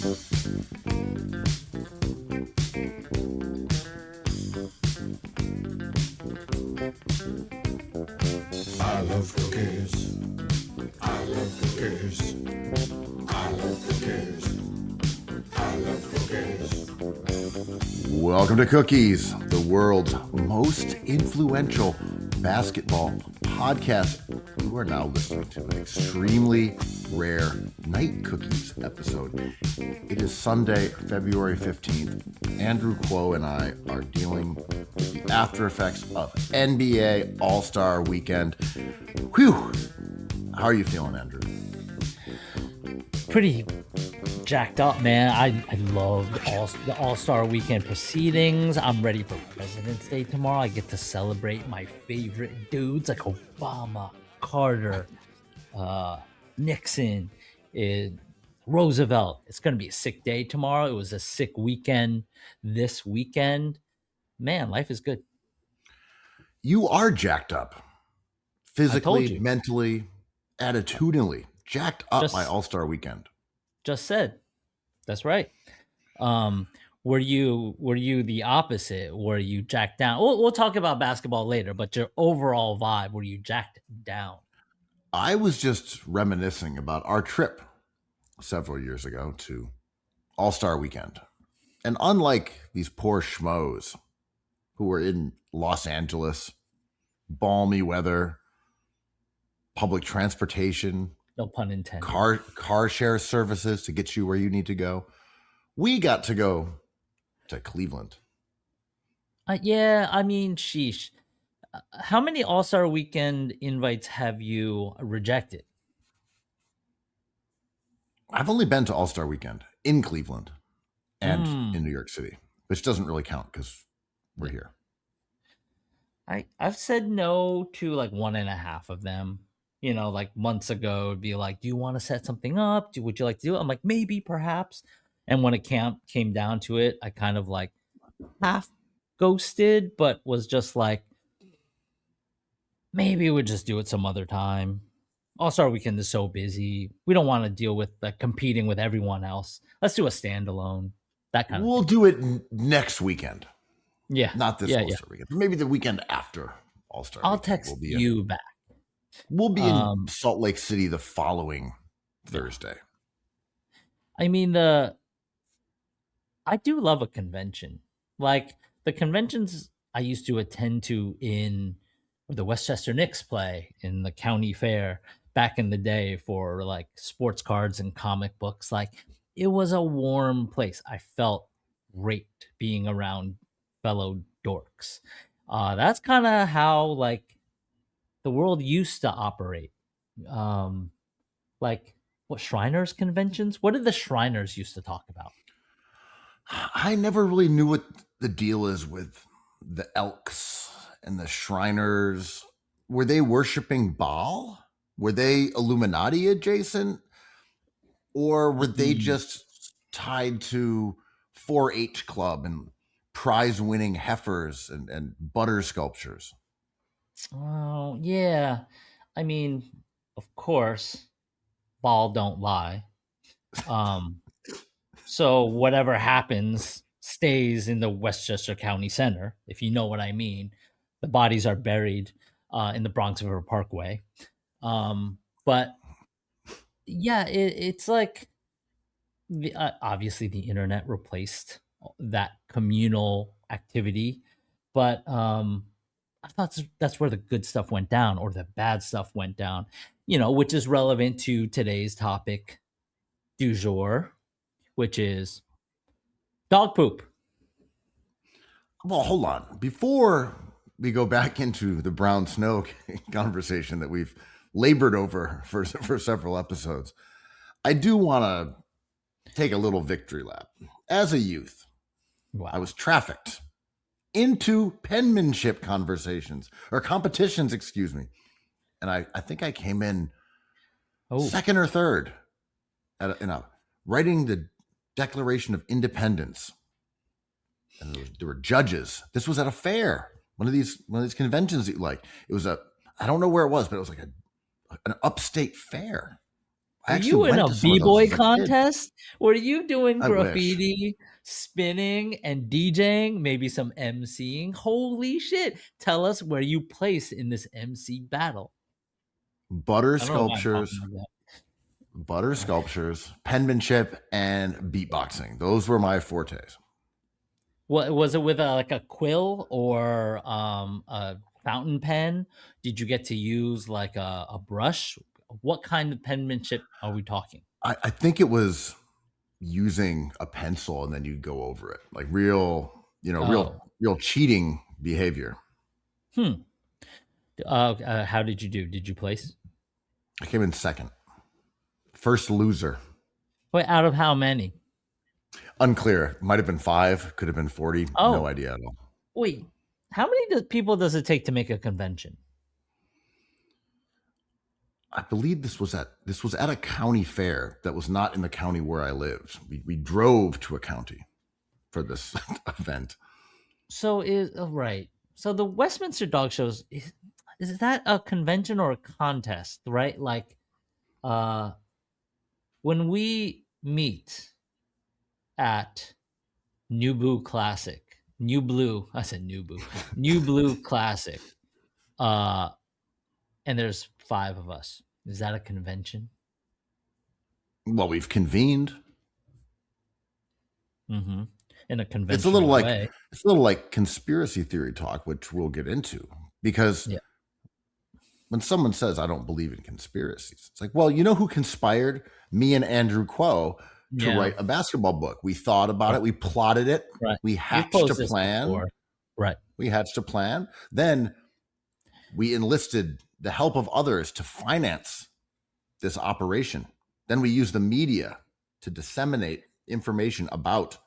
I love cookies. I love cookies. I love cookies. I love cookies. Welcome to Cookies, the world's most influential basketball podcast. You are now listening to an extremely rare Night Cookies episode. It is Sunday, February 15th. Andrew Kuo and I are dealing with the after effects of NBA All-Star Weekend. Whew! How are you feeling, Andrew? Pretty jacked up, man. I loved the All-Star Weekend proceedings. I'm ready for President's Day tomorrow. I get to celebrate my favorite dudes like Obama, Carter, Nixon, Roosevelt. It's going to be a sick day tomorrow. It was a sick weekend this weekend. Man, life is good. You are jacked up. Physically, mentally, attitudinally. Jacked up by All-Star Weekend. Just said. That's right. Were you the opposite? Were you jacked down? We'll talk about basketball later, but your overall vibe, were you jacked down? I was just reminiscing about our trip several years ago to All-Star Weekend. And unlike these poor schmoes who were in Los Angeles, balmy weather, public transportation, no pun intended, car share services to get you where you need to go, we got to go to Cleveland. Yeah, I mean, sheesh. How many All-Star Weekend invites have you rejected? I've only been to All-Star Weekend in Cleveland and in New York City, which doesn't really count because we're here. I've said no to like 1.5 of them. You know, like months ago, it'd be like, do you want to set something up? Would you like to do it? I'm like, maybe, perhaps. And when it came down to it, I kind of like half ghosted, but was just like, maybe we'll just do it some other time. All-Star Weekend is so busy. We don't want to deal with competing with everyone else. Let's do a standalone. That kind of We'll do it next weekend. Yeah. Not this All-Star Weekend. Maybe the weekend after All-Star I'll Weekend. text you back. We'll be in Salt Lake City the following Thursday. I mean, I do love a convention. Like the conventions I used to attend to where the Westchester Knicks play in the county fair back in the day for like sports cards and comic books. Like it was a warm place. I felt great being around fellow dorks. That's kind of how like the world used to operate. Like what Shriners conventions? What did the Shriners used to talk about? I never really knew what the deal is with the Elks and the Shriners. Were they worshiping Baal? Were they Illuminati adjacent? Or were they just tied to 4-H club and prize-winning heifers and butter sculptures? Oh, yeah. I mean, of course, Baal don't lie. So whatever happens stays in the Westchester County Center, if you know what I mean. The bodies are buried in the Bronx River Parkway. But yeah, it's like obviously the internet replaced that communal activity, but I thought that's where the good stuff went down or the bad stuff went down, which is relevant to today's topic du jour, which is dog poop. Well, hold on. Before we go back into the brown snow conversation that we've labored over for several episodes, I do want to take a little victory lap. As a youth, I was trafficked into penmanship competitions, excuse me. And I think I came in second or third in writing the Declaration of Independence. And there were judges. This was at a fair, one of these conventions that you like. It was I don't know where it was, but it was like an upstate fair. I Were actually you in went a to some of those b-boy as a kid. contest? Were you doing I wish. graffiti, spinning, and DJing? Maybe some MCing? Holy shit. Tell us where you placed in this MC battle. Butter I don't know why I'm sculptures, talking like that. penmanship, and beatboxing. Those were my fortes. What was it with like a quill or a fountain pen? Did you get to use like a brush? What kind of penmanship are we talking? I think it was using a pencil and then you go over it, like real, Oh, real cheating behavior. hmm. How did you do? Did you place? I came in second. First loser. Wait, out of how many? Unclear. Might have been 5, could have been 40. No Oh, idea at all. wait. How many people does it take to make a convention? I believe this was at a county fair that was not in the county where I lived. We drove to a county for this event. So is right. So the Westminster Dog Shows is that a convention or a contest, right? Like uh when we meet at New Blue Classic, New Blue, I said New Blue, New Blue Classic, uh, and there's 5 of us. Is that a convention? Well, we've convened. Mm-hmm. In a It's a conventional little like way. conspiracy theory talk, which we'll get into, because Yeah. when someone says I don't believe in conspiracies, it's like, well, you know who conspired? Me and Andrew Kuo to Yeah. write a basketball book. We thought about it, we plotted it, Right. we You've hatched posed a this plan. before. Right. We hatched a plan. Then we enlisted the help of others to finance this operation. Then we used the media to disseminate information about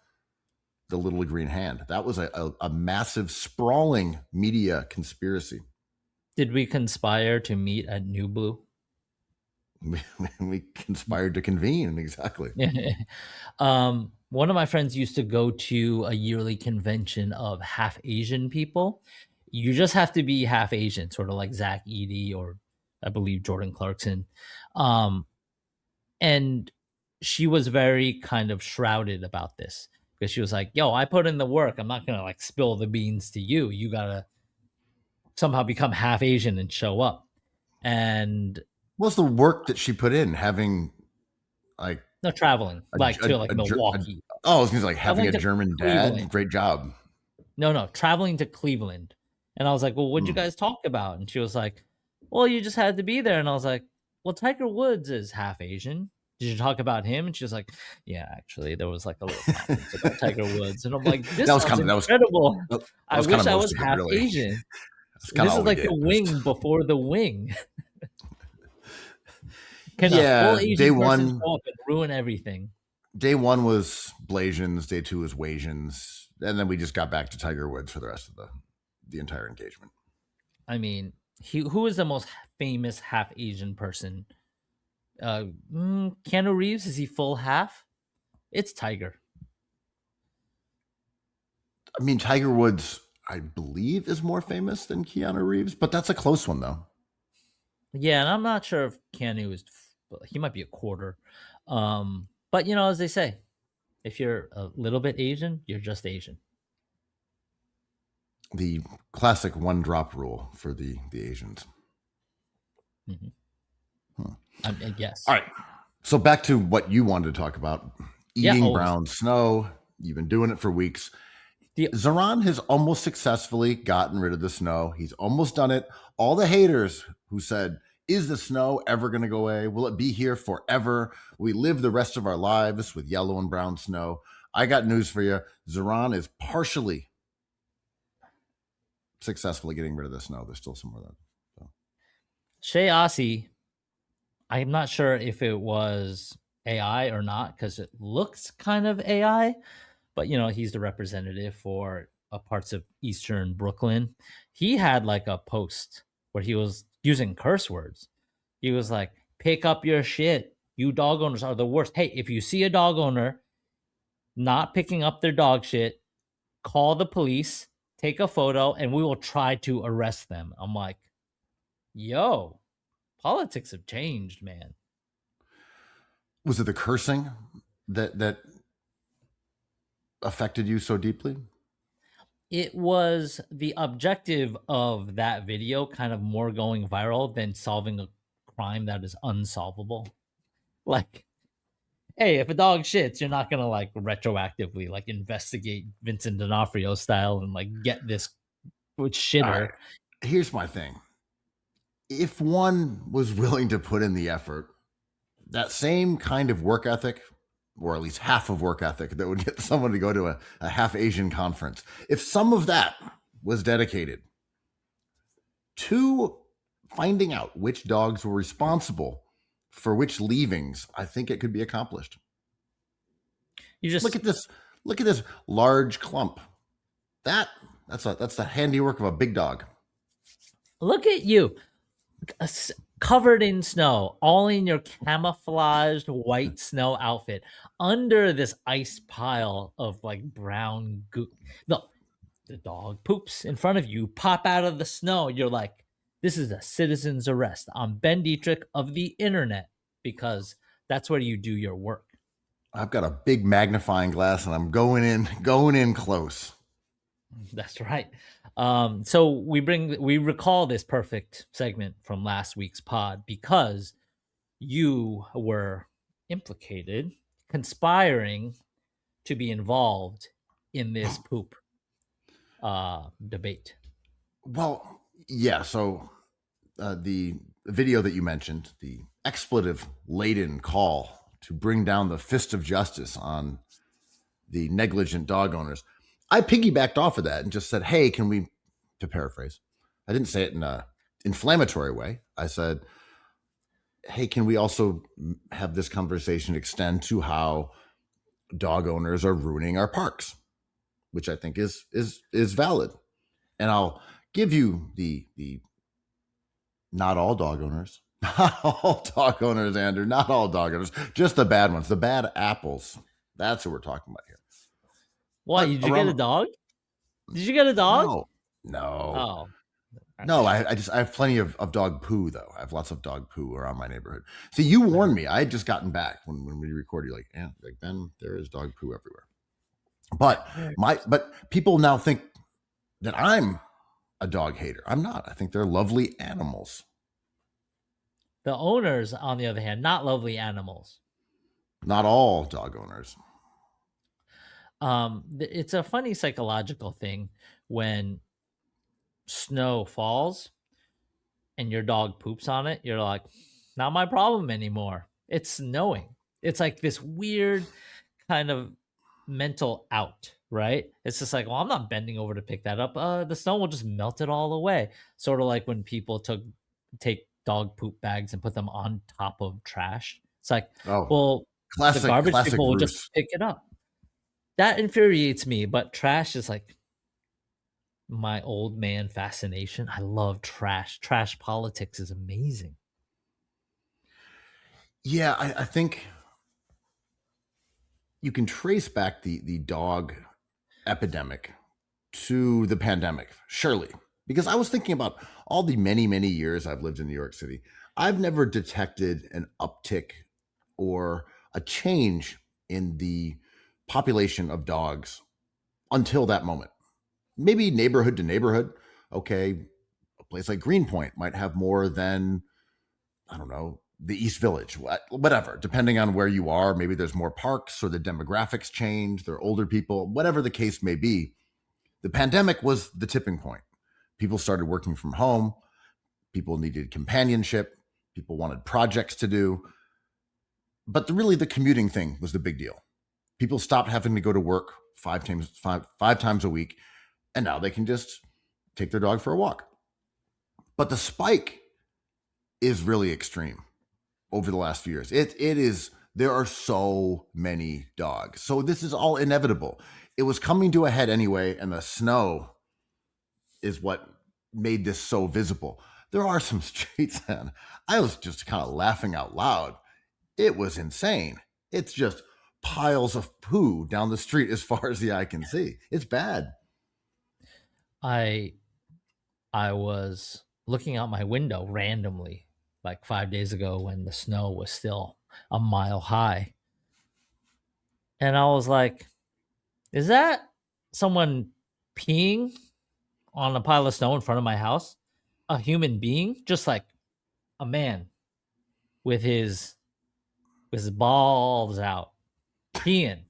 the Little Green Hand. That was a massive, sprawling media conspiracy. Did we conspire to meet at New Blue? We conspired to convene, exactly. One of my friends used to go to a yearly convention of half Asian people. You just have to be half Asian, sort of like Zach Eady or I believe Jordan Clarkson. And she was very kind of shrouded about this because she was like, yo, I put in the work. I'm not going to like spill the beans to you. You got to somehow become half Asian and show up. And what's the work that she put in? Having like no traveling, to Milwaukee. I was gonna say like having a German Cleveland. dad. Great job. No, traveling to Cleveland. And I was like, well, what'd you guys talk about? And she was like, well, you just had to be there. And I was like, well, Tiger Woods is half Asian. Did you talk about him? And she was like, yeah, actually, there was like a little conference about Tiger Woods. And I'm like, this sounds incredible. I wish I was half Asian. This is like the wing before the wing. Can a full Asian day person one show up and ruin everything? Day 1 was Blasians, day 2 was Wasians, and then we just got back to Tiger Woods for the rest of the entire engagement. I mean, who is the most famous half Asian person? Keanu Reeves, is he full half? It's Tiger. I mean, Tiger Woods, I believe, is more famous than Keanu Reeves, but that's a close one, though. Yeah, and I'm not sure if Keanu is. He might be a quarter. But as they say, if you're a little bit Asian, you're just Asian. The classic 1-drop rule for the Asians. Mm-hmm. Yes. All right. So back to what you wanted to talk about. Eating brown snow. You've been doing it for weeks. Zoran has almost successfully gotten rid of the snow. He's almost done it. All the haters who said, is the snow ever going to go away? Will it be here forever? We live the rest of our lives with yellow and brown snow. I got news for you. Zoran is partially successfully getting rid of the snow. There's still some more left. So. Shea Ossie, I'm not sure if it was AI or not because it looks kind of AI, but he's the representative for parts of Eastern Brooklyn. He had like a post where he was using curse words. He was like, pick up your shit. You dog owners are the worst. Hey, if you see a dog owner not picking up their dog shit, call the police, take a photo, and we will try to arrest them. I'm like, yo, politics have changed, man. Was it the cursing that affected you so deeply? It was the objective of that video kind of more going viral than solving a crime that is unsolvable. Like, hey, if a dog shits, you're not gonna like retroactively like investigate Vincent D'Onofrio style and like get this All right. shitter. Here's my thing. If one was willing to put in the effort, that same kind of work ethic, or at least half of work ethic that would get someone to go to a half Asian conference, if some of that was dedicated to finding out which dogs were responsible for which leavings, I think it could be accomplished. You just Look at this. Look at this large clump. That's the handiwork of a big dog. look at you, covered in snow, all in your camouflaged white snow outfit, under this ice pile of like brown goo. No, the dog poops in front of you, pop out of the snow. You're like, this is a citizen's arrest. I'm Ben Dietrich of the internet, because that's where you do your work. I've got a big magnifying glass and I'm going in close. That's right. So we recall this perfect segment from last week's pod because you were implicated, conspiring to be involved in this poop debate. Well, yeah. So the video that you mentioned, the expletive-laden call to bring down the fist of justice on the negligent dog owners, I piggybacked off of that and just said, hey, can we, to paraphrase, I didn't say it in an inflammatory way. I said, hey, can we also have this conversation extend to how dog owners are ruining our parks, which I think is valid. And I'll give you the not all dog owners, not all dog owners, Andrew, not all dog owners, just the bad ones, the bad apples. That's what we're talking about here. What? Did you get a dog? Did you get a dog? No. Oh. No, I have plenty of dog poo, though. I have lots of dog poo around my neighborhood. See, you warned me. I had just gotten back when we recorded. You're like, yeah, like Ben, there is dog poo everywhere. But people now think that I'm a dog hater. I'm not. I think they're lovely animals. The owners, on the other hand, not lovely animals. Not all dog owners. It's a funny psychological thing when snow falls and your dog poops on it. You're like, not my problem anymore. It's snowing. It's like this weird kind of mental out, right? It's just like, well, I'm not bending over to pick that up. The snow will just melt it all away. Sort of like when people take dog poop bags and put them on top of trash. It's like, well, the garbage people will just pick it up. That infuriates me, but trash is like my old man fascination. I love trash. Trash politics is amazing. Yeah, I think you can trace back the dog epidemic to the pandemic, surely. Because I was thinking about all the many, many years I've lived in New York City. I've never detected an uptick or a change in the population of dogs until that moment. Maybe neighborhood to neighborhood. Okay, a place like Greenpoint might have more than, I don't know, the East Village, whatever, depending on where you are. Maybe there's more parks or the demographics change. There are older people, whatever the case may be. The pandemic was the tipping point. People started working from home. People needed companionship. People wanted projects to do. But really the commuting thing was the big deal. People stopped having to go to work five times a week, and now they can just take their dog for a walk. But the spike is really extreme over the last few years. It is, there are so many dogs. So this is all inevitable. It was coming to a head anyway, and the snow is what made this so visible. There are some streets, and I was just kind of laughing out loud. It was insane. It's just piles of poo down the street as far as the eye can see. It's bad. I was looking out my window randomly like 5 days ago when the snow was still a mile high. And I was like, is that someone peeing on a pile of snow in front of my house? A human being? Just like a man with his balls out, peeing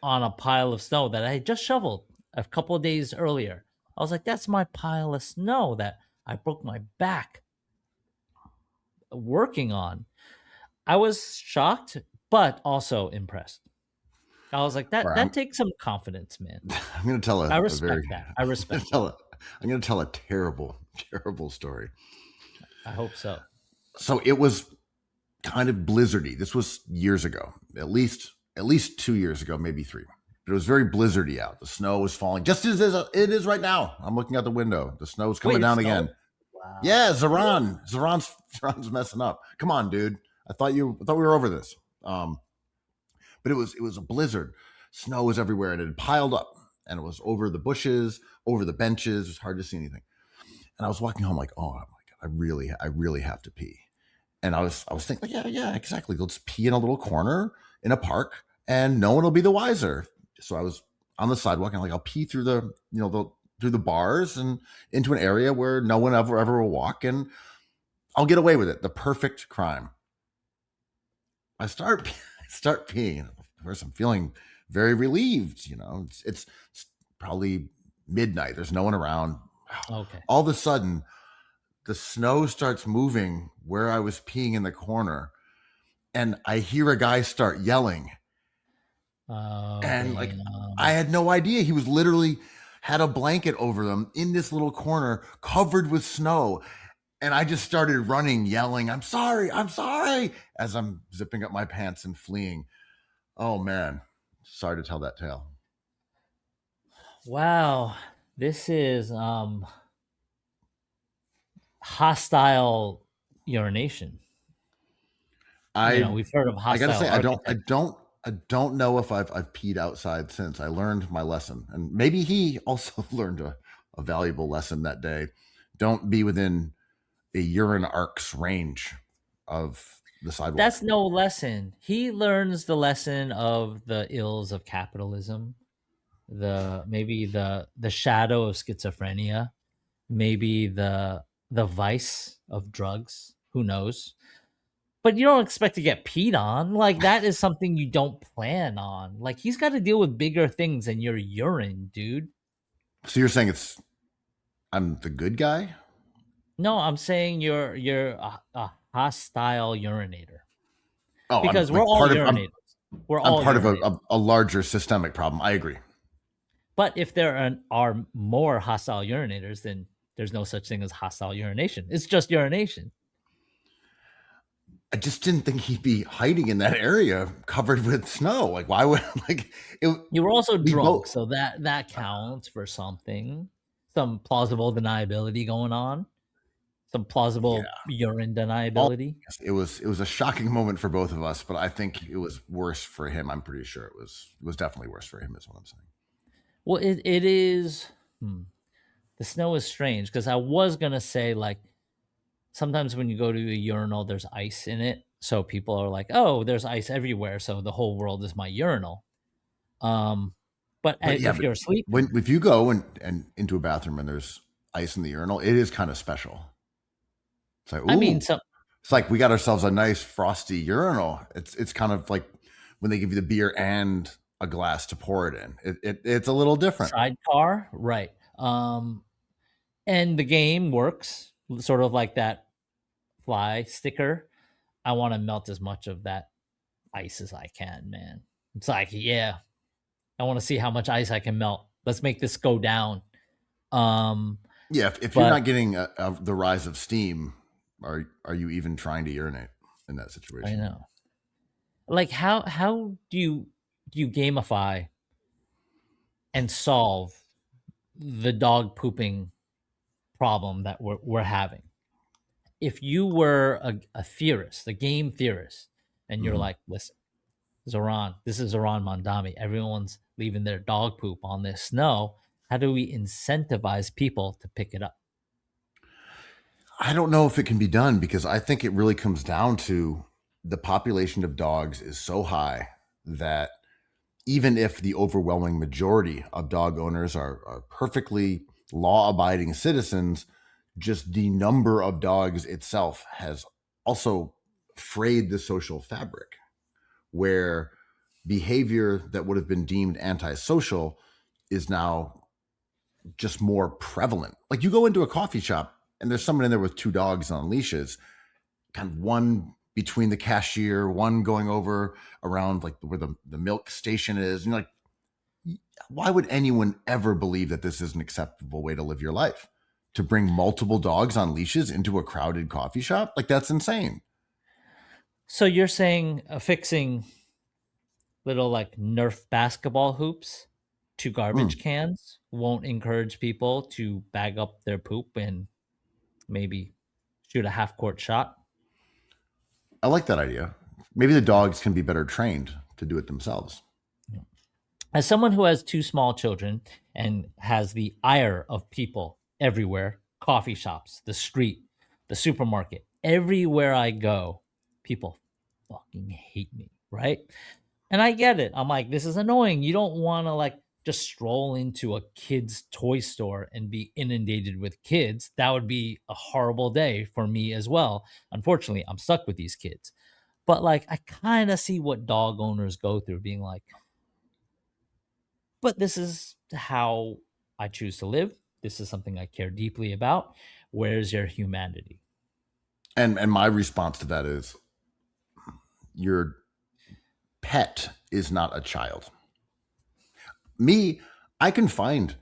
on a pile of snow that I had just shoveled a couple of days earlier. I was like, that's my pile of snow that I broke my back working on. I was shocked, but also impressed. I was like, All right, that takes some confidence, man. I'm going to tell I respect that. I respect that. I'm going to tell a terrible, terrible story. I hope so. So it was kind of blizzardy. This was years ago, at least 2 years ago, maybe 3. But it was very blizzardy out. The snow was falling, just as it is right now. I'm looking out the window. The snow's coming down again. Wow. Yeah, Zoran's messing up. Come on, dude. I thought we were over this. But it was a blizzard. Snow was everywhere, and it had piled up, and it was over the bushes, over the benches. It was hard to see anything. And I was walking home like, oh my God, I really have to pee. And I was thinking, like, yeah, exactly. Let's pee in a little corner in a park, and no one will be the wiser. So I was on the sidewalk, and I'll pee through through the bars and into an area where no one ever will walk, and I'll get away with it. The perfect crime. I start peeing. Of course, I'm feeling very relieved. It's probably midnight. There's no one around. Okay. All of a sudden, the snow starts moving where I was peeing in the corner, and I hear a guy start yelling. And I had no idea. He was literally had a blanket over them in this little corner covered with snow. And I just started running, yelling, I'm sorry, as I'm zipping up my pants and fleeing. Oh, man. Sorry to tell that tale. Wow. This is hostile urination. We've heard of hostile. I gotta say, architecture. I don't know if I've peed outside since. I learned my lesson, and maybe he also learned a valuable lesson that day. Don't be within a urine arc's range of the sidewalk. That's no lesson. He learns the lesson of the ills of capitalism, maybe the shadow of schizophrenia, maybe the vice of drugs. Who knows? But you don't expect to get peed on. Like, that is something you don't plan on. Like, he's got to deal with bigger things than your urine, dude. So you're saying I'm the good guy? No, I'm saying you're a hostile urinator. Oh, because we're all urinators. We're all part of a larger systemic problem. I agree. But if there are more hostile urinators, then there's no such thing as hostile urination. It's just urination. I just didn't think he'd be hiding in that area covered with snow. Like, why would you were also drunk, so that counts for something. Some plausible deniability going on. Some plausible urine deniability. It was a shocking moment for both of us, but I think it was worse for him. I'm pretty sure it was definitely worse for him, is what I'm saying. Well, it is. The snow is strange, because I was gonna say, like, sometimes when you go to a urinal, there's ice in it, so people are like, "Oh, there's ice everywhere, so the whole world is my urinal." But if you're asleep, if you go and into a bathroom and there's ice in the urinal, it is kind of special. It's like, ooh, it's like we got ourselves a nice frosty urinal. It's kind of like when they give you the beer and a glass to pour it in. It's a little different. Sidecar, right? And the game works sort of like that fly sticker. I want to melt as much of that ice as I can, man. It's like, yeah, I want to see how much ice I can melt. Let's make this go down. If you're not getting the rise of steam, are you even trying to urinate in that situation? I know. Like, how do you gamify and solve the dog pooping problem that we're having? If you were a theorist, a game theorist, and you're like, listen, Zoran, this is Zoran Mondami. Everyone's leaving their dog poop on this snow. How do we incentivize people to pick it up? I don't know if it can be done, because I think it really comes down to the population of dogs is so high that even if the overwhelming majority of dog owners are perfectly law abiding citizens, just the number of dogs itself has also frayed the social fabric, where behavior that would have been deemed antisocial is now just more prevalent. Like you go into a coffee shop and there's someone in there with two dogs on leashes, kind of one between the cashier, one going over around like where the milk station is. And you're like, why would anyone ever believe that this is an acceptable way to live your life? To bring multiple dogs on leashes into a crowded coffee shop? Like that's insane. So you're saying fixing little like Nerf basketball hoops to Hmm. garbage cans won't encourage people to bag up their poop and maybe shoot a half court shot? I like that idea. Maybe the dogs can be better trained to do it themselves. As someone who has two small children and has the ire of people everywhere, coffee shops, the street, the supermarket, everywhere I go, people fucking hate me, right? And I get it. I'm like, this is annoying. You don't want to like just stroll into a kid's toy store and be inundated with kids. That would be a horrible day for me as well. Unfortunately, I'm stuck with these kids. But like, I kind of see what dog owners go through, being like, but this is how I choose to live. This is something I care deeply about. Where's your humanity? And my response to that is your pet is not a child. Me, I can find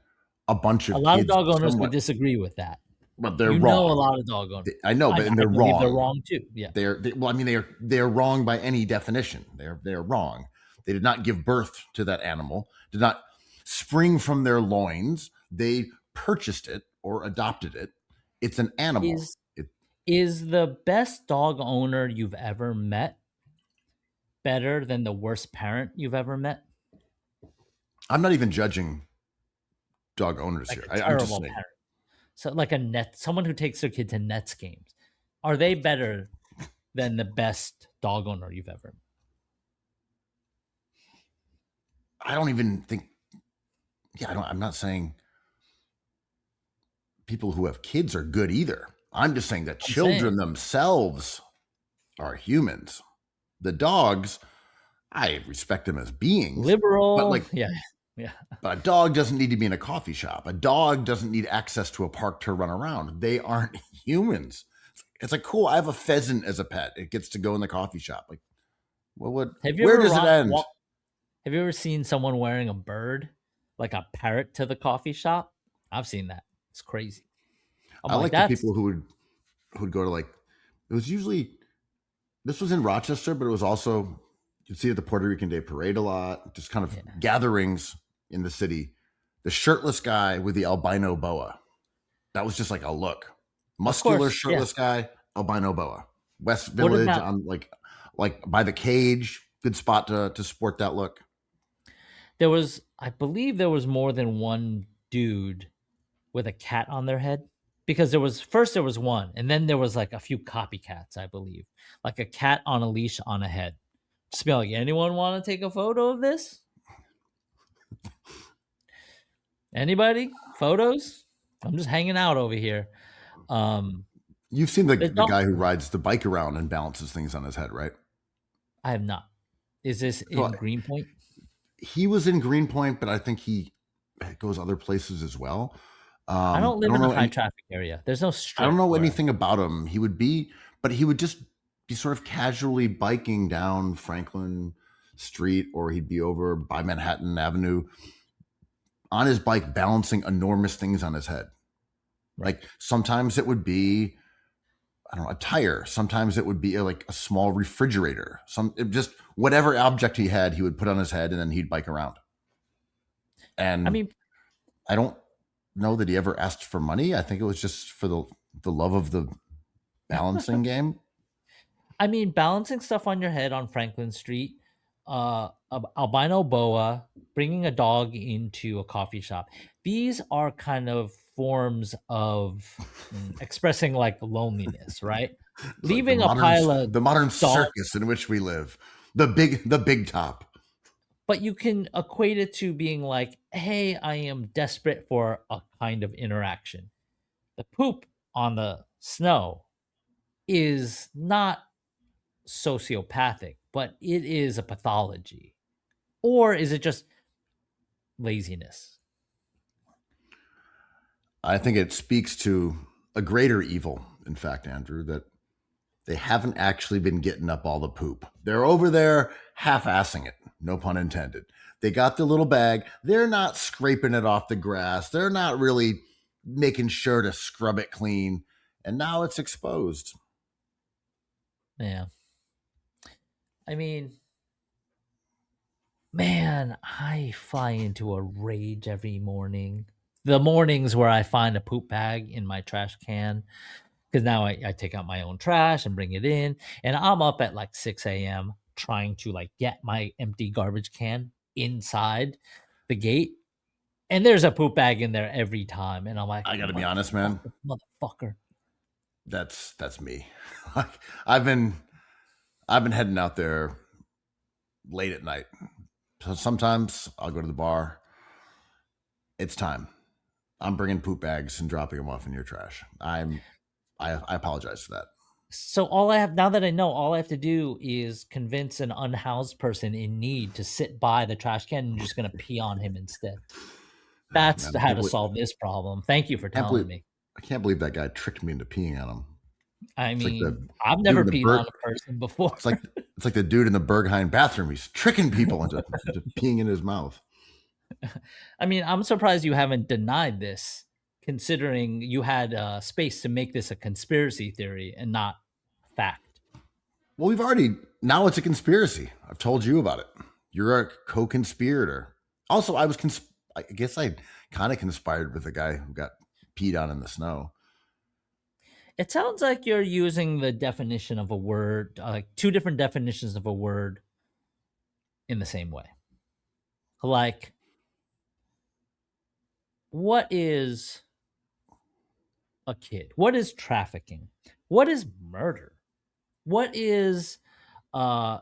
a bunch A of lot of kids dog owners would somewhat, disagree with that. but they're You know, a wrong. lot of dog owners. I know, but and I they're believe they're wrong. wrong too. Yeah. Well, I mean, they're wrong by any definition. They're wrong. They did not give birth to that animal. Did not spring from their loins. They purchased it or adopted it. It's an animal. Is is the best dog owner you've ever met better than the worst parent you've ever met? I'm not even judging dog owners Like here. a I'm just terrible saying. parent. So like someone who takes their kid to Nets games. Are they better than the best dog owner you've ever met? I don't even think. Yeah, I'm not saying people who have kids are good either. I'm just saying that children themselves are humans. The dogs, I respect them as beings. Liberal. But like, yeah. But a dog doesn't need to be in a coffee shop. A dog doesn't need access to a park to run around. They aren't humans. It's like, cool, I have a pheasant as a pet. It gets to go in the coffee shop. Like, well, what? Where does it end? Have you ever seen someone wearing a bird, like a parrot, to the coffee shop? I've seen that. It's crazy. I like the people who would go to like. It was usually this was in Rochester, but it was also you'd see at the Puerto Rican Day Parade a lot. Just kind of gatherings in the city. The shirtless guy with the albino boa. That was just like a look. Muscular shirtless guy, albino boa. West Village on like by the cage. Good spot to sport that look. I believe there was more than one dude with a cat on their head, because there was one, and then there was like a few copycats, I believe, like a cat on a leash on a head. Just be like, anyone want to take a photo of this? Anybody? Photos? I'm just hanging out over here. You've seen the guy who rides the bike around and balances things on his head, right? I have not. Is this in Greenpoint? He was in Greenpoint, but I think he goes other places as well. I don't live in a high traffic area. There's no strip. I don't know anything about him. He would just be sort of casually biking down Franklin Street, or he'd be over by Manhattan Avenue on his bike, balancing enormous things on his head. Like sometimes it would be, I don't know, a tire. Sometimes it would be like a small refrigerator. Just whatever object he had, he would put on his head and then he'd bike around. And I mean, I don't know that he ever asked for money. I think it was just for the love of the balancing game. I mean, balancing stuff on your head on Franklin Street, albino boa, bringing a dog into a coffee shop. These are kind of forms of expressing like loneliness, right? It's like Leaving a pile of the modern dog, circus in which we live. The big top. but you can equate it to being like, hey, I am desperate for a kind of interaction. The poop on the snow is not sociopathic, but it is a pathology. Or is it just laziness? I think it speaks to a greater evil, in fact, Andrew, that they haven't actually been getting up all the poop. They're over there half-assing it, no pun intended. They got the little bag. They're not scraping it off the grass. They're not really making sure to scrub it clean. And now it's exposed. Yeah. I mean, man, I fly into a rage every morning. The mornings where I find a poop bag in my trash can, because now I take out my own trash and bring it in. And I'm up at like 6 a.m. trying to like get my empty garbage can inside the gate. And there's a poop bag in there every time. And I'm like, I got to be honest, man. Motherfucker. That's me. I've been heading out there late at night. So sometimes I'll go to the bar. It's time. I'm bringing poop bags and dropping them off in your trash. I apologize for that. So all I have now that I know, all I have to do is convince an unhoused person in need to sit by the trash can and just going to pee on him instead. That's how to solve this problem. Thank you for telling me. I can't believe that guy tricked me into peeing on him. I mean, I've never peed on a person before. It's like the dude in the Berghain bathroom. He's tricking people into peeing in his mouth. I mean, I'm surprised you haven't denied this, considering you had space to make this a conspiracy theory and not fact. Well, now it's a conspiracy. I've told you about it. You're a co-conspirator. Also, I guess I kind of conspired with the guy who got peed on in the snow. It sounds like you're using the definition of a word, like two different definitions of a word in the same way. Like, what is a kid? What is trafficking? What is murder? What is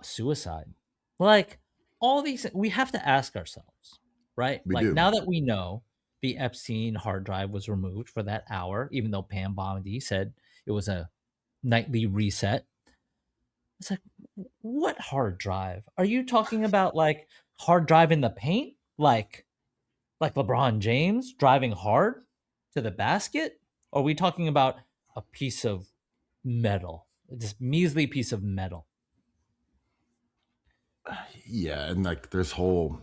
suicide? Like, all these, we have to ask ourselves, right? Now that we know the Epstein hard drive was removed for that hour, even though Pam Bondi said it was a nightly reset. It's like, what hard drive? Are you talking about like hard drive in the paint? Like LeBron James driving hard to the basket? Or are we talking about a piece of metal? This measly piece of metal. Yeah, and like there's whole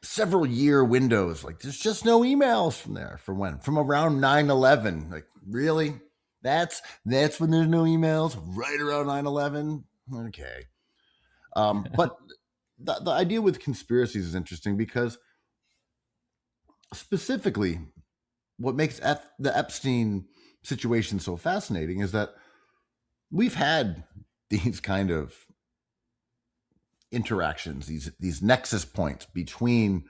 several year windows. Like there's just no emails from there. From when? From around 9/11. Like, really? That's when there's no emails? Right around 9/11? Okay. But the idea with conspiracies is interesting because specifically what makes the Epstein situation so fascinating is that we've had these kind of interactions, these nexus points between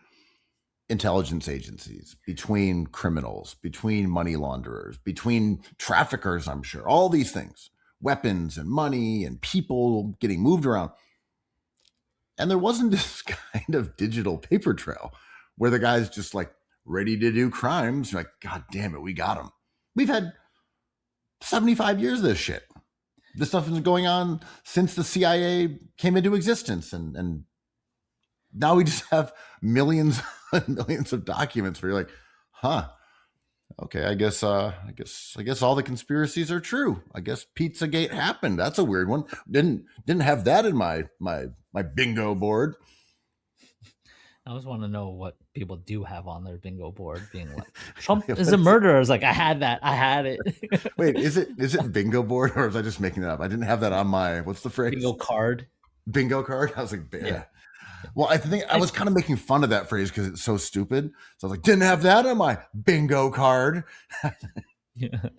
intelligence agencies, between criminals, between money launderers, between traffickers, I'm sure, all these things, weapons and money and people getting moved around. And there wasn't this kind of digital paper trail where the guy's just like ready to do crimes. You're like, God damn it, we got him. We've had 75 years of this shit. This stuff has been going on since the CIA came into existence. And now we just have millions and millions of documents where you're like, huh, okay, I guess all the conspiracies are true. I guess Pizzagate happened. That's a weird one. Didn't have that in my bingo board. I always want to know what people do have on their bingo board, being like, Trump is a murderer. It's like, I had it. Wait, is it bingo board or was I just making it up? I didn't have that on my, what's the phrase? Bingo card. Bingo card? I was like, yeah. Well, I think I was kind of making fun of that phrase because it's so stupid. So I was like, didn't have that on my bingo card. Yeah.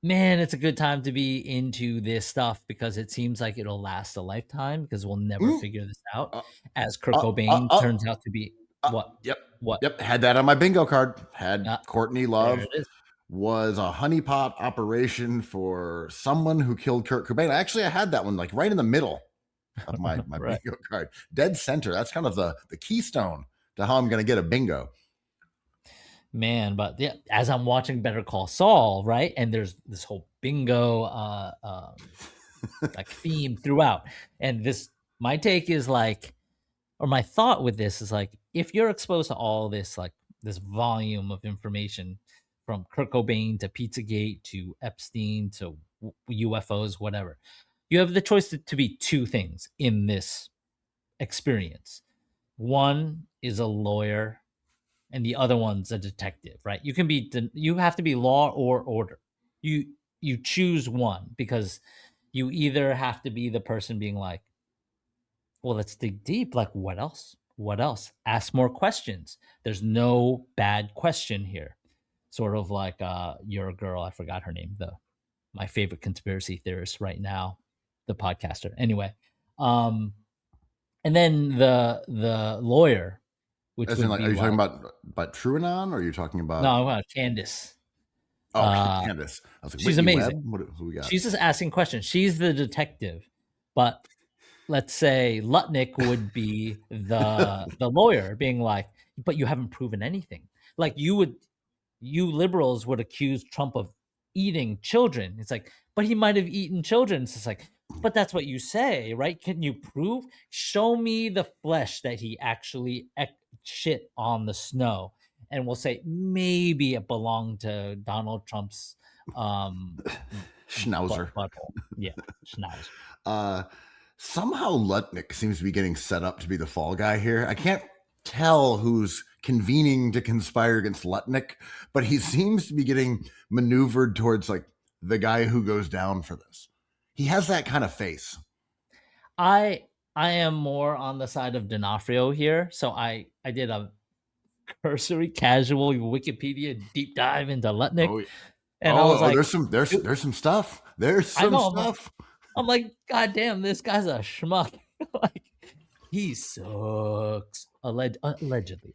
Man, it's a good time to be into this stuff because it seems like it'll last a lifetime because we'll never figure this out. As Kurt Cobain turns out to be. What? Yep. What? Yep. Had that on my bingo card. Had Courtney There Love it is. was a honeypot operation for someone who killed Kurt Cobain. Actually, I had that one like right in the middle of my Right. bingo card. Dead center. That's kind of the keystone to how I'm going to get a bingo. Man, but yeah, as I'm watching Better Call Saul, right, and there's this whole bingo like theme throughout, and this my take is like, or my thought with this is like, if you're exposed to all this like this volume of information from Kurt Cobain to Pizzagate to Epstein to UFOs, whatever, you have the choice to be two things in this experience. One is a lawyer and the other one's a detective, right? You have to be law or order. You choose one because you either have to be the person being like, well, let's dig deep. Like, what else? What else? Ask more questions. There's no bad question here. Sort of like your girl, I forgot her name, my favorite conspiracy theorist right now, the podcaster. Anyway, and then the lawyer, which As would in, like, be are you talking like, about TrueAnon, or are you talking about? no, Candace. Oh, Candace. I was like, She's Whitney amazing. Webb? Who we got? She's just asking questions. She's the detective, but let's say Lutnick would be the lawyer, being like, but you haven't proven anything. Like you liberals would accuse Trump of eating children. It's like, but he might have eaten children. It's just like, but that's what you say, right? Can you prove? Show me the flesh that he actually shit on the snow, and we'll say maybe it belonged to Donald Trump's Schnauzer. butthole. Yeah, schnauzer. Somehow Lutnick seems to be getting set up to be the fall guy here. I can't tell who's convening to conspire against Lutnick, but he seems to be getting maneuvered towards like the guy who goes down for this. He has that kind of face. I am more on the side of D'Onofrio here, so I did a cursory, casual Wikipedia deep dive into Lutnick, and I was like, there's some stuff. There's some stuff. I'm like, God damn, this guy's a schmuck. Like, he sucks. Allegedly.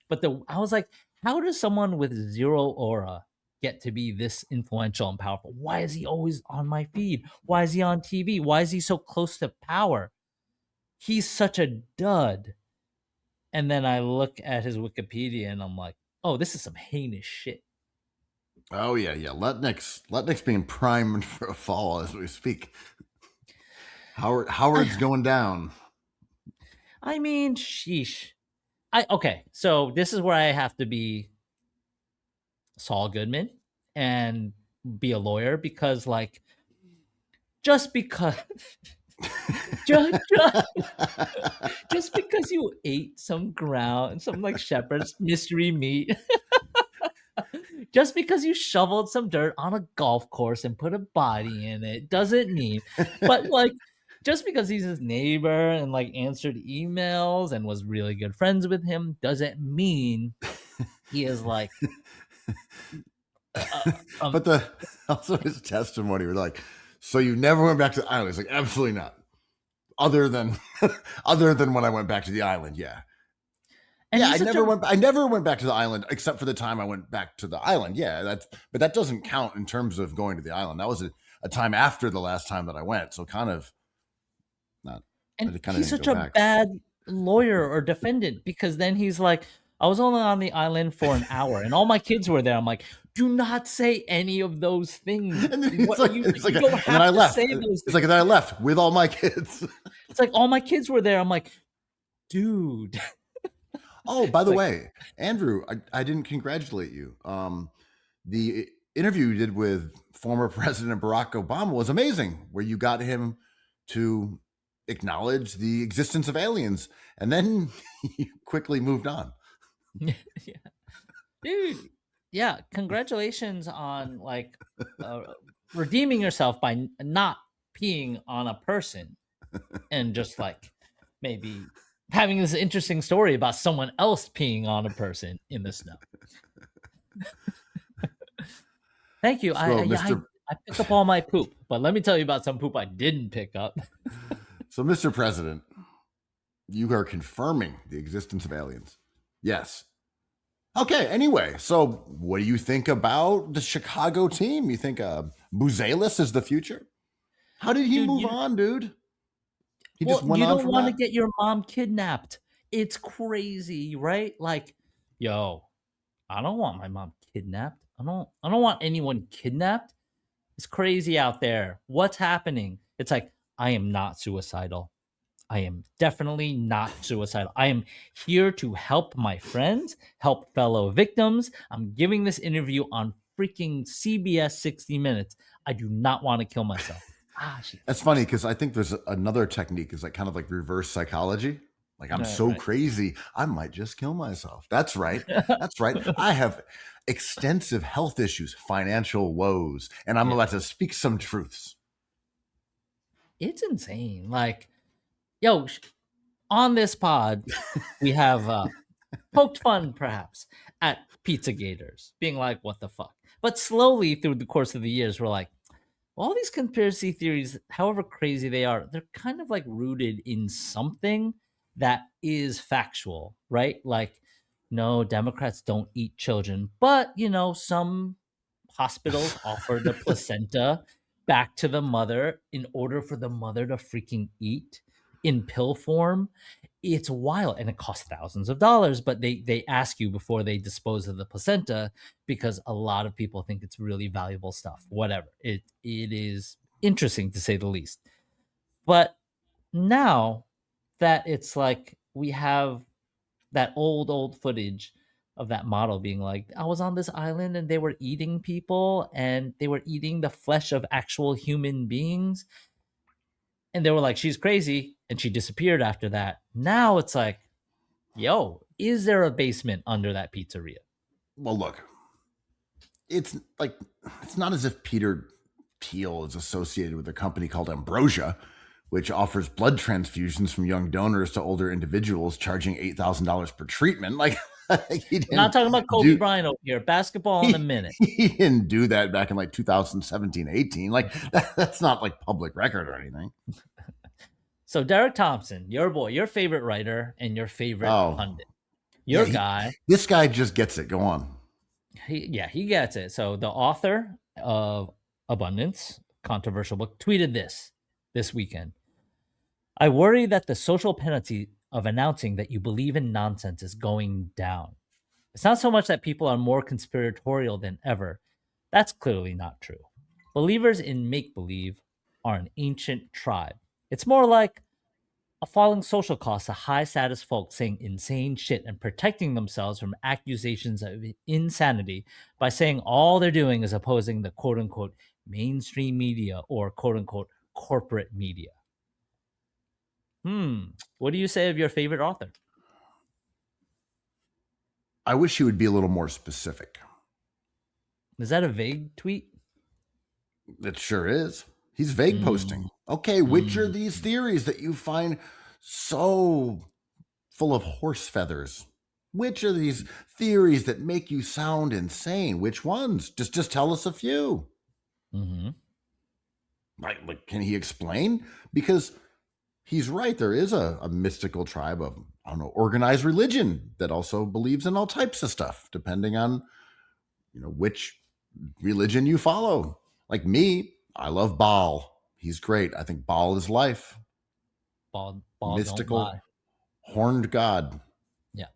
But I was like, how does someone with zero aura get to be this influential and powerful? Why is he always on my feed? Why is he on TV? Why is he so close to power? He's such a dud. And then I look at his Wikipedia and I'm like, oh, this is some heinous shit. Oh yeah. Lutnick's being primed for a fall as we speak. Howard's going down. I mean, sheesh. Okay, so this is where I have to be Saul Goodman and be a lawyer, because like just because just because you ate some like shepherd's mystery meat, just because you shoveled some dirt on a golf course and put a body in it doesn't mean, but like just because he's his neighbor and like answered emails and was really good friends with him doesn't mean he is like but also his testimony was like, so you never went back to the island? He's like, absolutely not. Other than when I went back to the island, yeah. And yeah, I never went back to the island except for the time I went back to the island. Yeah, but that doesn't count in terms of going to the island. That was a time after the last time that I went, so kind of not. And he's such a bad lawyer or defendant, because then he's like, I was only on the island for an hour and all my kids were there. I'm like, do not say any of those things. And then you don't have to left. Say those things. It's like, and then I left with all my kids. It's like all my kids were there. I'm like, dude. Oh, by the way, Andrew, I didn't congratulate you. The interview you did with former President Barack Obama was amazing, where you got him to acknowledge the existence of aliens, and then you quickly moved on. Yeah. Dude, yeah, congratulations on like redeeming yourself by not peeing on a person and just like maybe having this interesting story about someone else peeing on a person in the snow. Thank you. So, I picked up all my poop, but let me tell you about some poop I didn't pick up. So, Mr. President, You are confirming the existence of aliens. Yes. Okay, anyway, so what do you think about the Chicago team? You think Buzelis is the future? How did he Dude, move on, dude? He just well, went you on don't from want to that? get your mom kidnapped. It's crazy, right? Like, yo, I don't want my mom kidnapped. I don't want anyone kidnapped. It's crazy out there. What's happening? It's like, I am not suicidal. I am definitely not suicidal. I am here to help my friends, help fellow victims. I'm giving this interview on freaking CBS 60 Minutes. I do not want to kill myself. She That's funny because I think there's another technique is like kind of like reverse psychology. Like I'm so right. crazy, I might just kill myself. That's right. That's right. I have extensive health issues, financial woes, and I'm Yeah. about to speak some truths. It's insane. Like, yo, on this pod, we have poked fun perhaps at pizza gators, being like, what the fuck? But slowly through the course of the years, we're like, all these conspiracy theories, however crazy they are, they're kind of like rooted in something that is factual, right? Like, no, Democrats don't eat children, but some hospitals offer the placenta back to the mother in order for the mother to freaking eat in pill form. It's wild, and it costs thousands of dollars, but they ask you before they dispose of the placenta because a lot of people think it's really valuable stuff. Whatever. It is interesting to say the least. But now that it's like we have that old footage of that model being like, I was on this island and they were eating people and they were eating the flesh of actual human beings, and they were like, she's crazy, and she disappeared after that. Now it's like, yo, is there a basement under that pizzeria? Well, look, it's like it's not as if Peter Thiel is associated with a company called Ambrosia, which offers blood transfusions from young donors to older individuals, charging $8,000 per treatment. Like he We're not didn't talking about Kobe do Bryant over here. Basketball in a minute. he didn't do that back in like 2017, 18. Like that's not like public record or anything. So Derek Thompson, your boy, your favorite writer and your favorite Oh, pundit, yeah, your guy. This guy just gets it. Go on. He gets it. So the author of Abundance, controversial book, tweeted this weekend. I worry that the social penalty of announcing that you believe in nonsense is going down. It's not so much that people are more conspiratorial than ever. That's clearly not true. Believers in make believe are an ancient tribe. It's more like a falling social cost to high status folks saying insane shit and protecting themselves from accusations of insanity by saying all they're doing is opposing the quote unquote mainstream media or quote unquote corporate media. What do you say of your favorite author? I wish he would be a little more specific. Is that a vague tweet? It sure is. He's vague posting. Okay, which are these theories that you find so full of horse feathers? Which are these theories that make you sound insane? Which ones? Just tell us a few. Like, can he explain? Because he's right. There is a mystical tribe of, I don't know, organized religion that also believes in all types of stuff, depending on, which religion you follow. Like me, I love Baal. He's great. I think Baal is life. Baal Mystical, horned god. Yeah.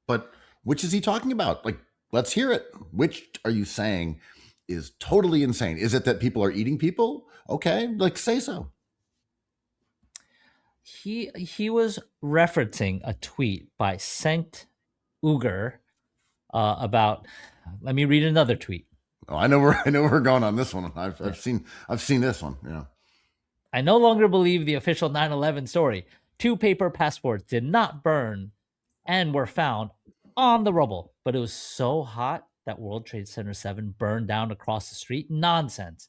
But which is he talking about? Like, let's hear it. Which are you saying is totally insane? Is it that people are eating people? Okay, like say so. He was referencing a tweet by Sankt Uger about. Let me read another tweet. Oh, I know we're going on this one. I've seen this one. Yeah. I no longer believe the official 9/11 story. 2 paper passports did not burn and were found on the rubble, but it was so hot that World Trade Center 7 burned down across the street. Nonsense.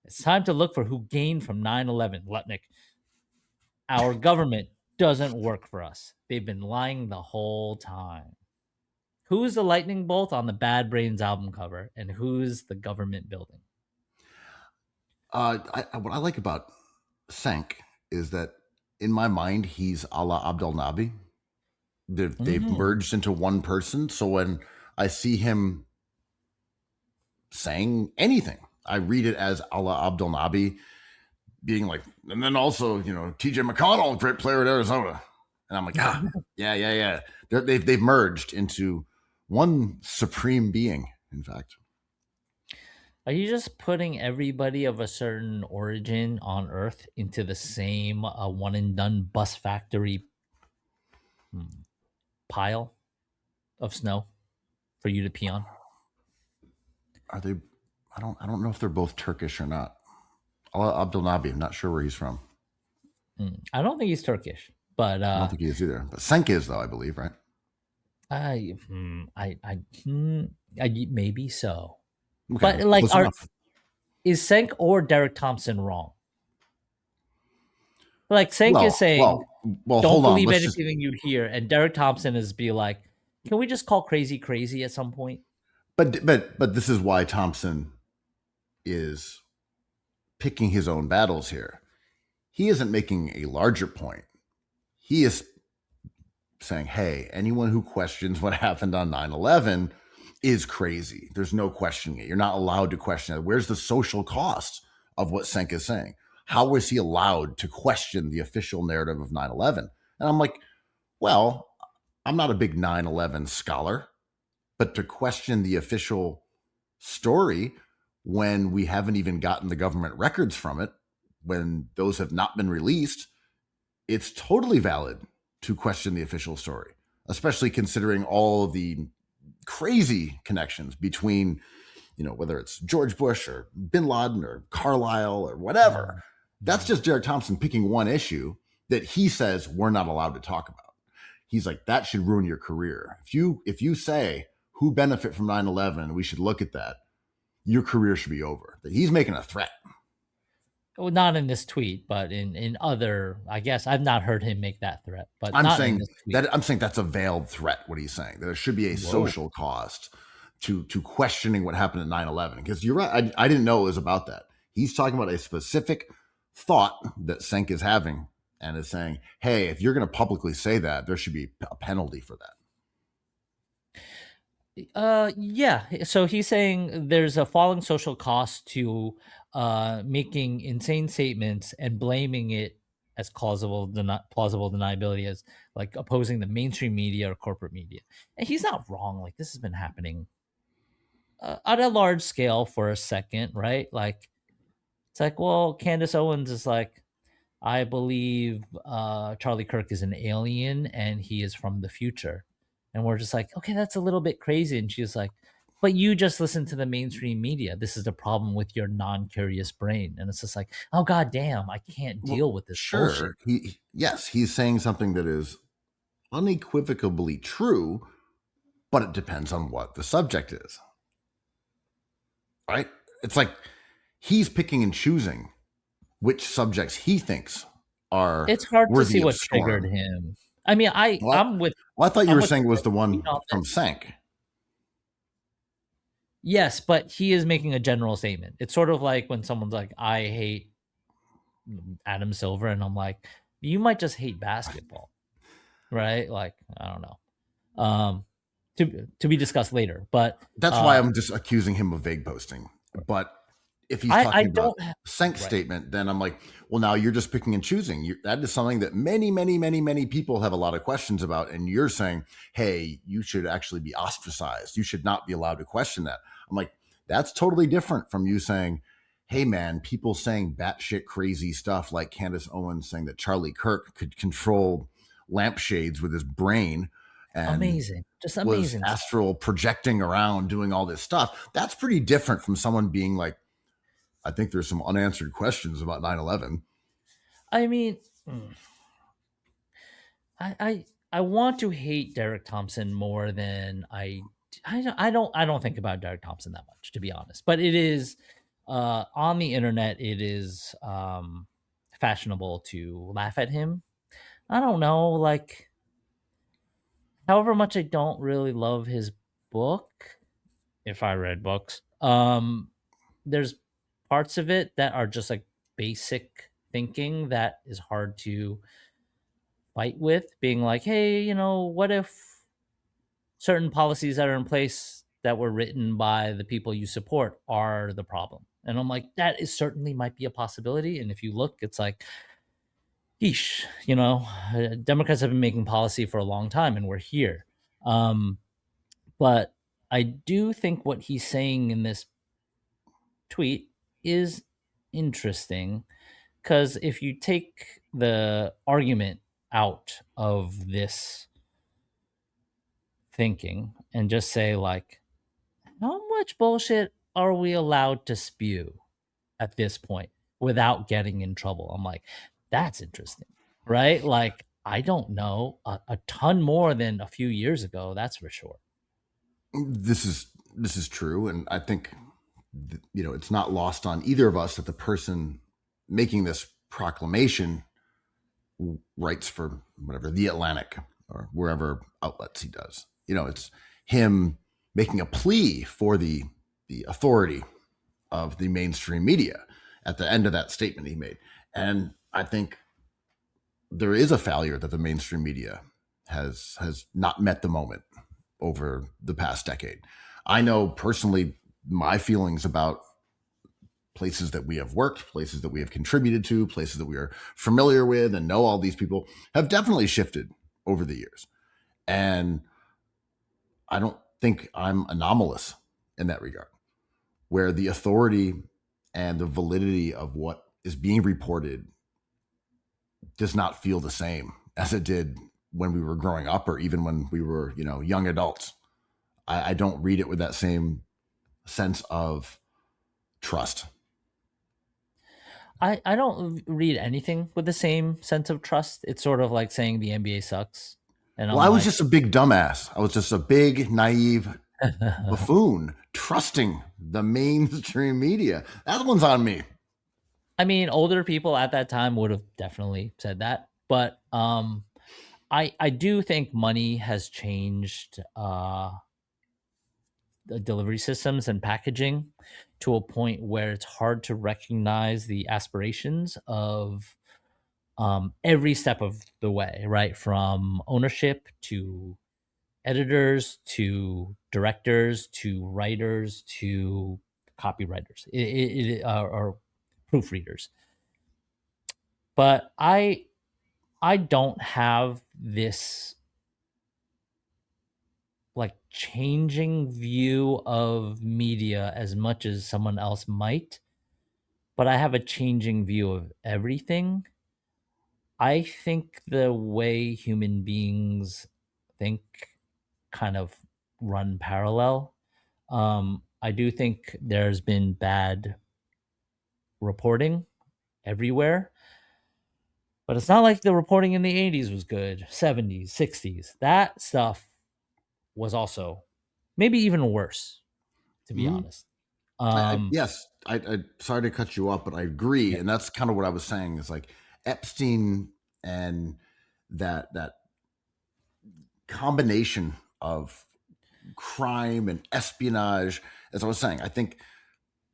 It's time to look for who gained from 9/11, Lutnick. Our government doesn't work for us. They've been lying the whole time. Who's the lightning bolt on the Bad Brains album cover, and who's the government building? What I like about Sank is that in my mind, he's a la Abdel Nabi. They've Mhm. merged into one person. So when I see him saying anything, I read it as a la Abdel Nabi being like, and then also, TJ McConnell, great player at Arizona. And I'm like, yeah. They've merged into one supreme being, in fact. Are you just putting everybody of a certain origin on Earth into the same one and done bus factory pile of snow for you to pee on? Are they? I don't know if they're both Turkish or not. Allah Abdel Nabi, I'm not sure where he's from. I don't think he's Turkish, but I don't think he is either. But Senk is, though, I believe, right? I maybe so. Okay, But like, close enough. is Senk or Derek Thompson wrong? Like Senk is Well, saying, well, well. don't Hold on. believe Let's just. anything you hear, and Derek Thompson is be like, can we just call crazy at some point? But this is why Thompson is picking his own battles here. He isn't making a larger point. He is saying, hey, anyone who questions what happened on 9/11 is crazy. There's no questioning it. You're not allowed to question it. Where's the social cost of what Senk is saying? How was he allowed to question the official narrative of 9/11? And I'm like, well, I'm not a big 9/11 scholar, but to question the official story when we haven't even gotten the government records from it, when those have not been released, it's totally valid to question the official story, especially considering all of the crazy connections between, whether it's George Bush or Bin Laden or Carlisle or whatever. That's just Derek Thompson picking one issue that he says we're not allowed to talk about. He's like, that should ruin your career. If you say who benefit from 9/11, we should look at that, your career should be over. That he's making a threat. Well, not in this tweet, but in other. I guess I've not heard him make that threat, but I'm not in saying this tweet. I'm saying that's a veiled threat. What he's saying, that there should be a social cost to questioning what happened at 9/11. Because you're right, I didn't know it was about that. He's talking about a specific thought that Senk is having, and is saying, hey, if you're going to publicly say that, there should be a penalty for that. Yeah. So he's saying there's a falling social cost to making insane statements and blaming it as plausible deniability, as like opposing the mainstream media or corporate media. And he's not wrong. Like, this has been happening at a large scale for a second, right? Like, it's like, well, Candace Owens is like, I believe Charlie Kirk is an alien and he is from the future. And we're just like, okay, that's a little bit crazy. And she's like, but you just listen to the mainstream media. This is the problem with your non-curious brain. And it's just like, oh, god damn, I can't deal with this bullshit. Yes, he's saying something that is unequivocally true, but it depends on what the subject is. Right? It's like he's picking and choosing which subjects he thinks are. It's hard to worthy see of what scorn. triggered him. I mean, I'm with. Well, I thought you I'm were with saying it was the one on from this. Senk. Yes, but he is making a general statement. It's sort of like when someone's like, I hate Adam Silver, and I'm like, you might just hate basketball, right? Like, I don't know. To be discussed later, but That's why I'm just accusing him of vague posting. But if he's talking about Senk's statement, then I'm like, well, now you're just picking and choosing. That is something that many people have a lot of questions about. And you're saying, hey, you should actually be ostracized. You should not be allowed to question that. I'm like, that's totally different from you saying, hey, man, people saying batshit crazy stuff like Candace Owens saying that Charlie Kirk could control lampshades with his brain. And amazing, just was amazing. astral projecting around doing all this stuff. That's pretty different from someone being like, I think there's some unanswered questions about 9/11. I mean, I want to hate Derek Thompson more than I don't think about Derek Thompson that much, to be honest. But it is on the internet, it is fashionable to laugh at him. I don't know, like, however much I don't really love his book, if I read books, there's parts of it that are just like basic thinking that is hard to fight with, being like, hey, what if certain policies that are in place that were written by the people you support are the problem? And I'm like, that is certainly might be a possibility. And if you look, it's like, yeesh, Democrats have been making policy for a long time and we're here. Um, but I do think what he's saying in this tweet is interesting, because if you take the argument out of this thinking and just say, like, how much bullshit are we allowed to spew at this point without getting in trouble? I'm like, that's interesting, right? Like, I don't know, a ton more than a few years ago, that's for sure. This is true, and I think it's not lost on either of us that the person making this proclamation writes for whatever, the Atlantic or wherever outlets he does. It's him making a plea for the authority of the mainstream media at the end of that statement he made. And I think there is a failure that the mainstream media has not met the moment over the past decade. I know personally my feelings about places that we have worked, places that we have contributed to, places that we are familiar with and know all these people have definitely shifted over the years. And I don't think I'm anomalous in that regard, where the authority and the validity of what is being reported does not feel the same as it did when we were growing up or even when we were, young adults. I don't read it with that same sense of trust. I don't read anything with the same sense of trust. It's sort of like saying the NBA sucks. And I was just a big dumbass. I was just a big, naive buffoon trusting the mainstream media. That one's on me. I mean, older people at that time would have definitely said that. But I do think money has changed the delivery systems and packaging to a point where it's hard to recognize the aspirations of every step of the way, right? From ownership to editors to directors to writers to copywriters or proofreaders. But I don't have this like changing view of media as much as someone else might, but I have a changing view of everything. I think the way human beings think kind of run parallel. I do think there's been bad reporting everywhere, but it's not like the reporting in the 80s was good, 70s, 60s. That stuff was also maybe even worse, to be honest. Yes, I sorry to cut you off, but I agree, and that's kind of what I was saying. Is like Epstein and that combination of crime and espionage. As I was saying, I think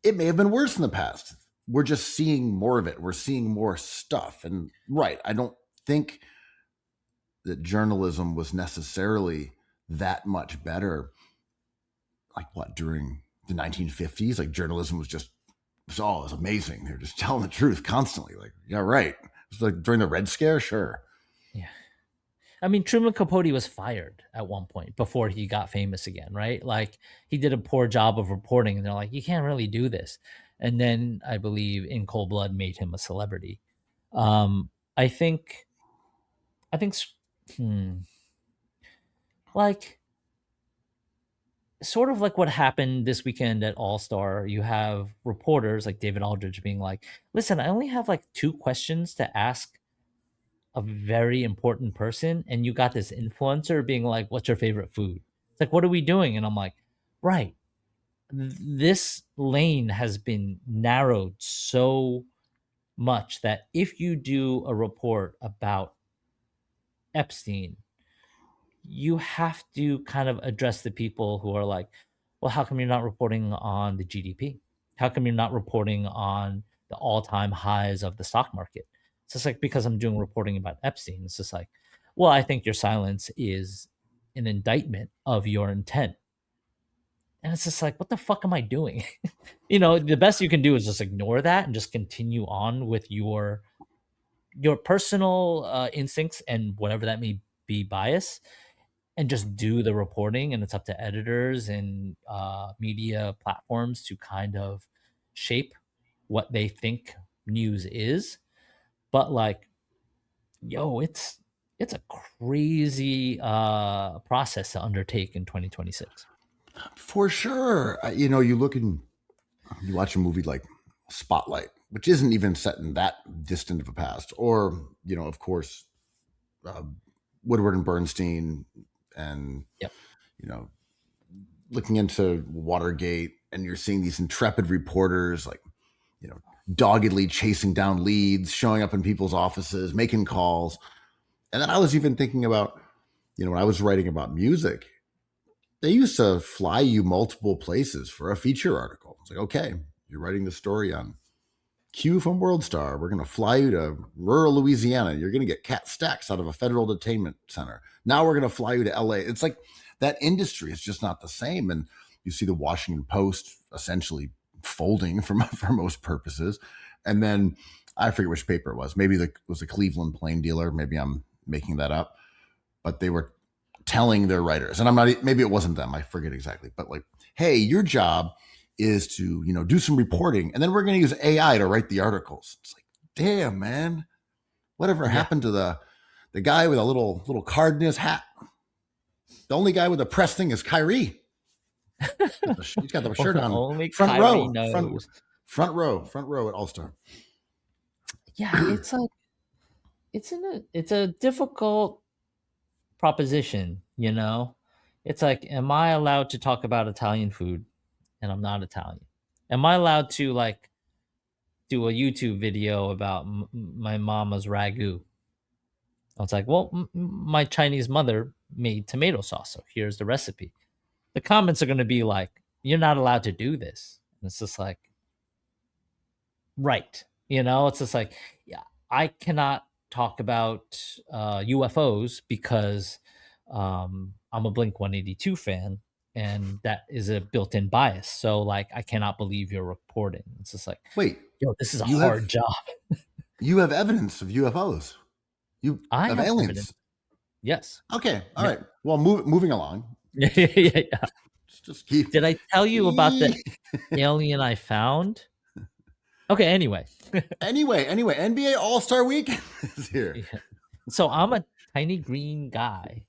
it may have been worse in the past. We're just seeing more of it. We're seeing more stuff, and right, I don't think that journalism was necessarily that much better. Like what, during the 1950s? Like journalism was just it was amazing. They're just telling the truth constantly. Like, yeah, right. It was like during the Red Scare, sure. Yeah. I mean, Truman Capote was fired at one point before he got famous again, right? Like he did a poor job of reporting, and they're like, you can't really do this. And then I believe In Cold Blood made him a celebrity. I think, hmm, like sort of like what happened this weekend at All Star. You have reporters like David Aldridge being like, listen, I only have like 2 questions to ask a very important person, and you got this influencer being like, what's your favorite food? It's like, what are we doing? And I'm like, right, this lane has been narrowed so much that if you do a report about Epstein, you have to kind of address the people who are like, well, how come you're not reporting on the GDP? How come you're not reporting on the all-time highs of the stock market? It's just like, because I'm doing reporting about Epstein. It's just like, Well, I think your silence is an indictment of your intent. And it's just like, what the fuck am I doing? The best you can do is just ignore that and just continue on with your personal instincts and whatever that may be bias, and just do the reporting. And it's up to editors and media platforms to kind of shape what they think news is. But like, yo, it's a crazy process to undertake in 2026. For sure. You watch a movie like Spotlight, which isn't even set in that distant of a past, or of course, uh, Woodward and Bernstein, and Yep. you know, looking into Watergate, and you're seeing these intrepid reporters like doggedly chasing down leads, showing up in people's offices, making calls. And then I was even thinking about, when I was writing about music, they used to fly you multiple places for a feature article. It's like, okay, you're writing the story on Q from World Star. We're going to fly you to rural Louisiana. You're going to get cat stacks out of a federal detainment center. Now we're going to fly you to LA. It's like that industry is just not the same. And you see the Washington Post essentially folding for most purposes. And then I forget which paper it was. Maybe it was a Cleveland Plain Dealer. Maybe I'm making that up. But they were telling their writers, and I'm not, maybe it wasn't them, I forget exactly, but like, hey, your job is to, do some reporting, and then we're going to use AI to write the articles. It's like, damn, man, whatever happened to the guy with a little card in his hat? The only guy with a press thing is Kyrie. He's got the shirt on. Only Front Kyrie row, knows. front row at All-Star. Yeah, it's like it's a difficult proposition, It's like, am I allowed to talk about Italian food? And I'm not Italian. Am I allowed to like do a YouTube video about my mama's ragu? I was like, well, my Chinese mother made tomato sauce, so here's the recipe. The comments are going to be like, you're not allowed to do this. And it's just like, right. It's just like, yeah, I cannot talk about UFOs because I'm a Blink 182 fan, and that is a built-in bias. So like, I cannot believe you're reporting. It's just like, wait, yo, this is a hard job. You have evidence of UFOs. I of have aliens. evidence. Yes. Okay. All right. Well, moving along. Yeah. Just keep. Did I tell you about the alien I found? Okay. Anyway, NBA All-Star Weekend is here. Yeah. So I'm a tiny green guy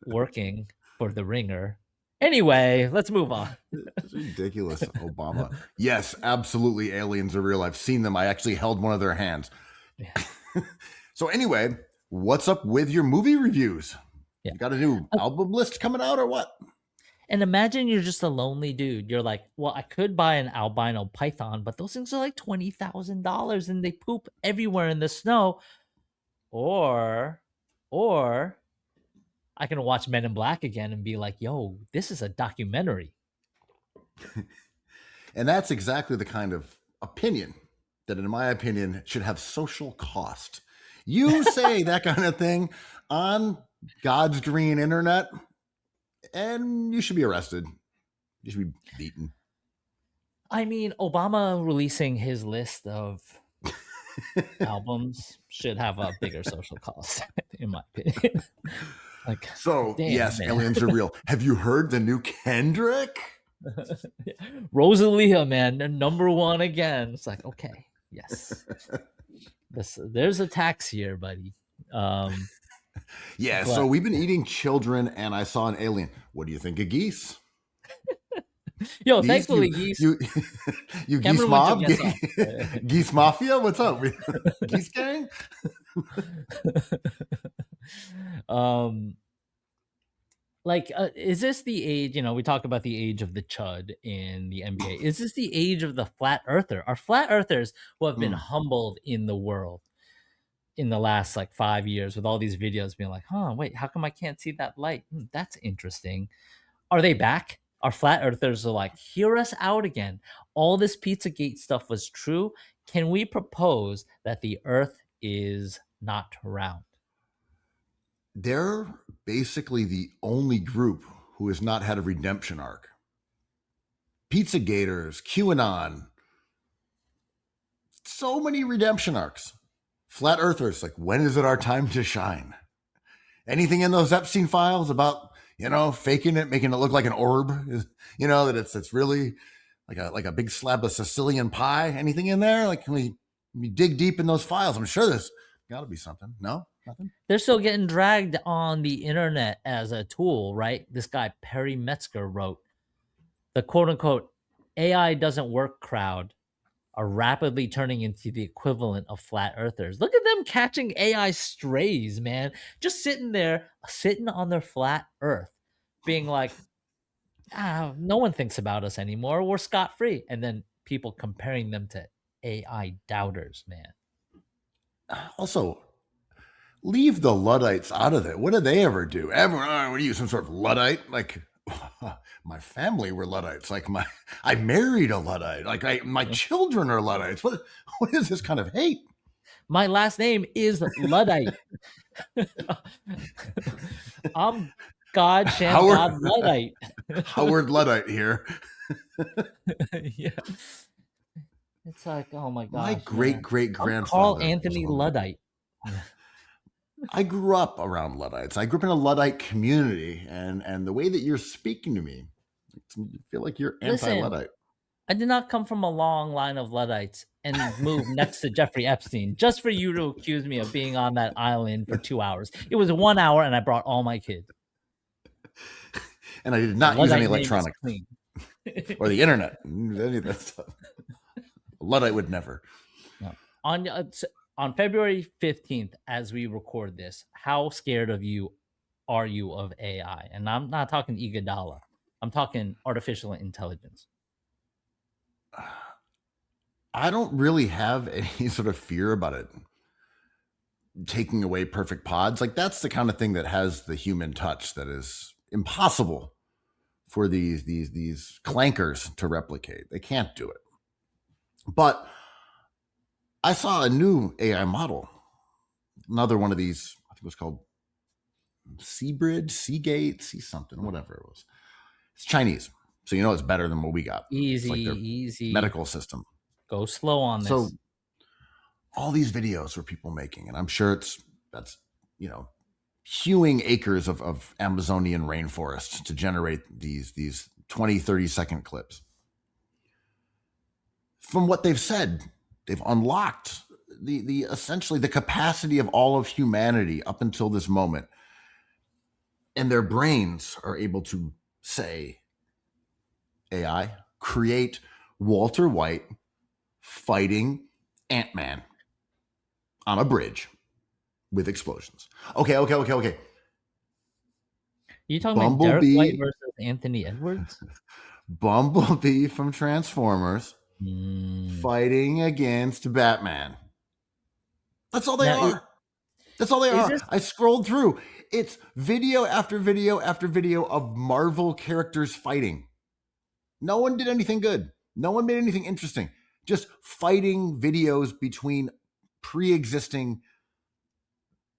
working for the Ringer. Anyway, let's move on. It's ridiculous, Obama. Yes, absolutely, aliens are real. I've seen them. I actually held one of their hands. Yeah. So anyway, what's up with your movie reviews? Yeah. You got a new album list coming out or what? And imagine you're just a lonely dude. You're like, well, I could buy an albino python, but those things are like $20,000 and they poop everywhere in the snow. Or I can watch Men in Black again and be like, yo, this is a documentary. And that's exactly the kind of opinion that, in my opinion, should have social cost. You say that kind of thing on God's green internet, and you should be arrested. You should be beaten. I mean, Obama releasing his list of albums should have a bigger social cost, in my opinion. Like, so, damn, yes, man. aliens are real. Have you heard the new Kendrick? Rosalia, man, number one again. It's like, okay, yes. There's a tax here, buddy. Yeah, so we've been eating children, and I saw an alien. What do you think of geese? Yo, thankfully, geese. You geese mob? Geese mafia? What's up? Geese gang? Is this the age, we talk about the age of the chud in the NBA. Is this the age of the flat earther? Are flat earthers who have been humbled in the world in the last 5 years with all these videos being like, wait, how come I can't see that light? That's interesting. Are they back? Our flat earthers are like, hear us out again. All this Pizzagate stuff was true. Can we propose that the earth is not round? they're basically the only group who has not had a redemption arc. Pizza Gators, QAnon, so many redemption arcs. Flat Earthers, like, when is it our time to shine? Anything in those Epstein files about, faking it, making it look like an orb? That it's really like a big slab of Sicilian pie? Anything in there? Like, can we dig deep in those files? I'm sure there's got to be something. No, nothing. They're still getting dragged on the internet as a tool, right? This guy Perry Metzger wrote, the quote unquote AI doesn't work crowd are rapidly turning into the equivalent of flat earthers. Look at them catching AI strays, man. Just sitting on their flat earth, being like, no one thinks about us anymore. We're scot-free. And then people comparing them to AI doubters, man. Also, leave the Luddites out of it. What did they ever do? Everyone, what are you, some sort of Luddite? Like, my family were Luddites. Like, I married a Luddite. Like, my children are Luddites. What is this kind of hate? My last name is Luddite. I'm God Sham God Luddite. Howard Luddite here. Yeah. It's like, oh my god. My great-great-grandfather. Carl Anthony Luddite. I grew up around Luddites. I grew up in a Luddite community, and the way that you're speaking to me, I feel like you're anti-Luddite. I did not come from a long line of Luddites and move next to Jeffrey Epstein just for you to accuse me of being on that island for 2 hours. It was 1 hour, and I brought all my kids. And I did not use any electronics or the internet, any of that stuff. Luddite would never. No. On February 15th, as we record this, how scared are you of AI? And I'm not talking Iguodala. I'm talking artificial intelligence. I don't really have any sort of fear about it taking away perfect pods. Like, that's the kind of thing that has the human touch that is impossible for these clankers to replicate. They can't do it. But I saw a new AI model, another one of these, I think it was called Seagate, something, whatever it was. It's Chinese, so it's better than what we got. Easy. Medical system. Go slow on this. So all these videos were people making, and I'm sure that's hewing acres of Amazonian rainforest to generate these 20, 30-second clips. From what they've said, they've unlocked the essentially the capacity of all of humanity up until this moment. And their brains are able to say, AI, create Walter White fighting Ant-Man on a bridge with explosions. Okay. You talking about Derek White versus Anthony Edwards? Bumblebee from Transformers fighting against Batman. That's all they are. That's all they are. I scrolled through. It's video after video after video of Marvel characters fighting. No one did anything good. No one made anything interesting. Just fighting videos between pre-existing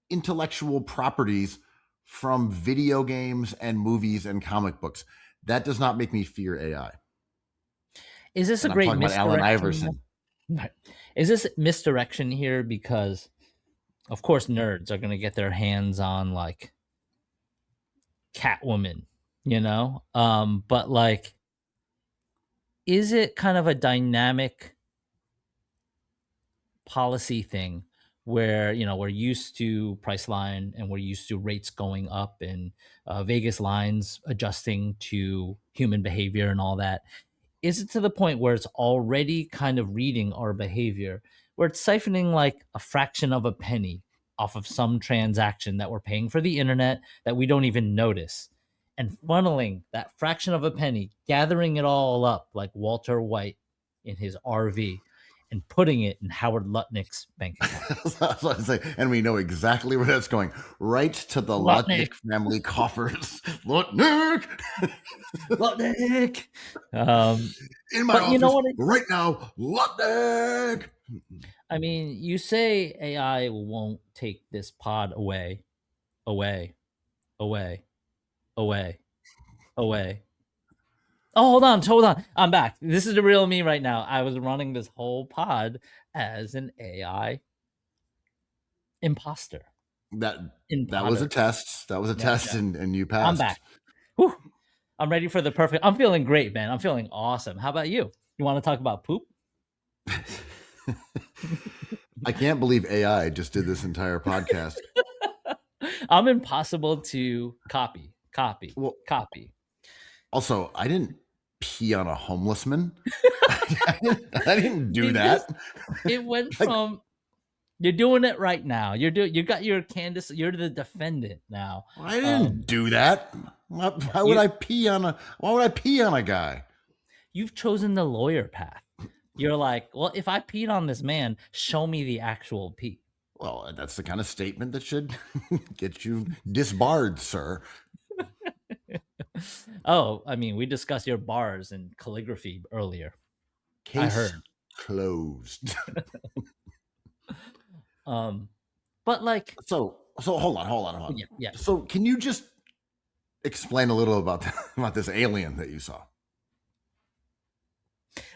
intellectual properties from video games and movies and comic books. That does not make me fear AI. Is this a great misdirection? Allen Iverson. Is this misdirection here because, of course, nerds are going to get their hands on like Catwoman, but like, is it kind of a dynamic policy thing where we're used to Priceline and we're used to rates going up and Vegas lines adjusting to human behavior and all that? Is it to the point where it's already kind of reading our behavior, where it's siphoning like a fraction of a penny off of some transaction that we're paying for the internet that we don't even notice, and funneling that fraction of a penny, gathering it all up like Walter White in his RV and putting it in Howard Lutnick's bank account? That's what I say. And we know exactly where that's going. Right to the Lutnick family coffers. Lutnick! Lutnick! In my office right now, Lutnick! I mean, you say AI won't take this pod away. away, away, away, away. Oh, hold on. I'm back. This is the real me right now. I was running this whole pod as an AI imposter. That was a test. That was a test, Yeah. and you I'm passed. back. Whew. I'm ready for the perfect. I'm feeling great, man. I'm feeling awesome. How about you? You want to talk about poop? I can't believe AI just did this entire podcast. I'm impossible to copy. Well, Copy. also, I didn't pee on a homeless man. I didn't do It that. it went Like, from you're doing it right now. You got your Candace. You're the defendant now. I didn't do that. Why would I pee on a? Why would I pee on a guy? You've chosen the lawyer path. You're like, well, if I peed on this man, show me the actual pee. Well, that's the kind of statement that should get you disbarred, sir. Oh, I mean, we discussed your bars and calligraphy earlier. Case I heard. Closed. But like, so hold on. yeah. So can you just explain a little about this alien that you saw?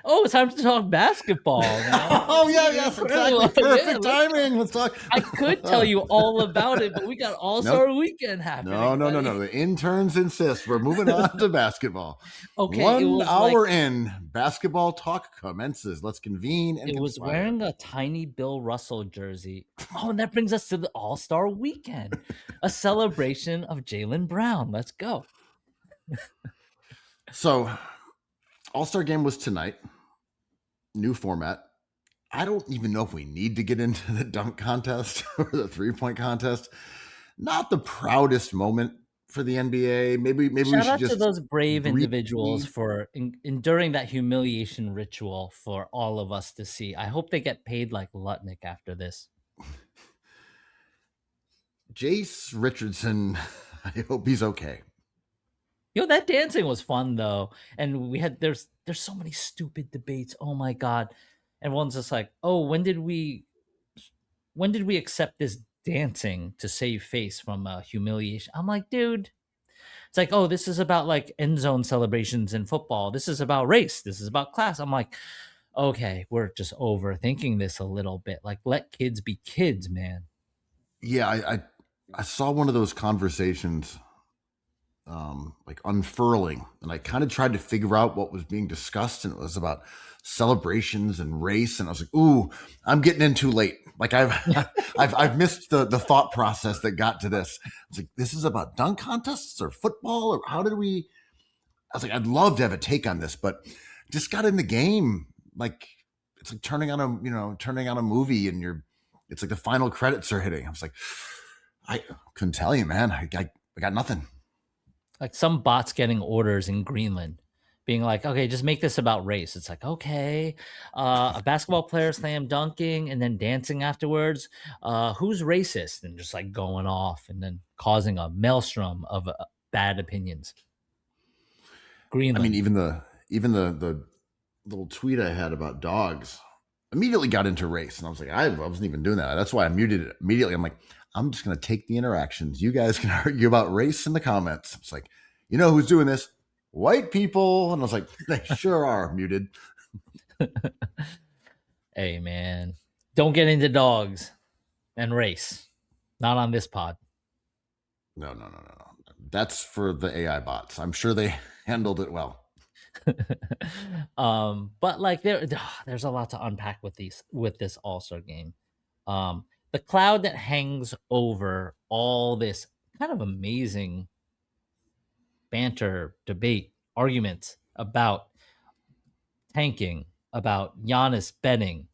Oh, it's time to talk basketball now. Oh yeah, yes, exactly. Perfect timing. Let's talk. I could tell you all about it, but we got All-Star Weekend happening. No. The interns insist. We're moving on to basketball. Okay, 1 hour in, basketball talk commences. Let's convene and it was conspire. wearing a tiny Bill Russell jersey. Oh, and that brings us to the All-Star Weekend, a celebration of Jaylen Brown. Let's go. So, All-Star game was tonight. New format. I don't even know if we need to get into the dunk contest or the three-point contest. Not the proudest moment for the NBA. Maybe we should Shout out just to those brave individuals for enduring that humiliation ritual for all of us to see. I hope they get paid like Lutnick after this. Jace Richardson, I hope he's okay. That dancing was fun though, and we had there's so many stupid debates. Oh my god, everyone's just like, oh, when did we accept this dancing to save face from humiliation? I'm like, dude, it's like, oh, this is about like end zone celebrations in football. This is about race. This is about class. I'm like, okay, we're just overthinking this a little bit. Like, let kids be kids, man. Yeah, I saw one of those conversations like unfurling, and I kind of tried to figure out what was being discussed, and it was about celebrations and race, and I was like, ooh, I'm getting in too late. Like I've missed the thought process that got to this. It's like, this is about dunk contests or football, or how did we? I was like, I'd love to have a take on this, but just got in the game. Like, it's like turning on a movie, and it's like the final credits are hitting. I was like, I couldn't tell you, man. I got nothing. Like some bots getting orders in Greenland, being like, okay, just make this about race. It's like, okay, a basketball player slam dunking and then dancing afterwards. Who's racist? And just like going off and then causing a maelstrom of bad opinions. Greenland. I mean, even the little tweet I had about dogs immediately got into race, and I was like, I wasn't even doing that. That's why I muted it immediately. I'm like, I'm just going to take the interactions. You guys can argue about race in the comments. It's like, you know who's doing this? White people. And I was like, they sure are muted. Hey, man, don't get into dogs and race. Not on this pod. No. That's for the AI bots. I'm sure they handled it well. But like there's a lot to unpack with this All-Star game. The cloud that hangs over all this kind of amazing banter, debate, arguments about tanking, about Giannis betting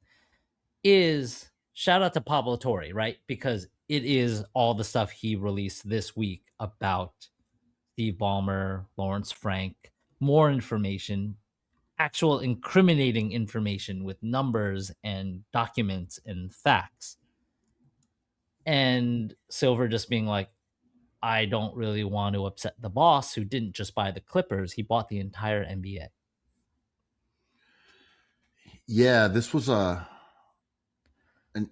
is shout out to Pablo Torre, right? Because it is all the stuff he released this week about Steve Ballmer, Lawrence Frank, more information, actual incriminating information with numbers and documents and facts. And Silver just being like, I don't really want to upset the boss who didn't just buy the Clippers. He bought the entire NBA. Yeah, this was an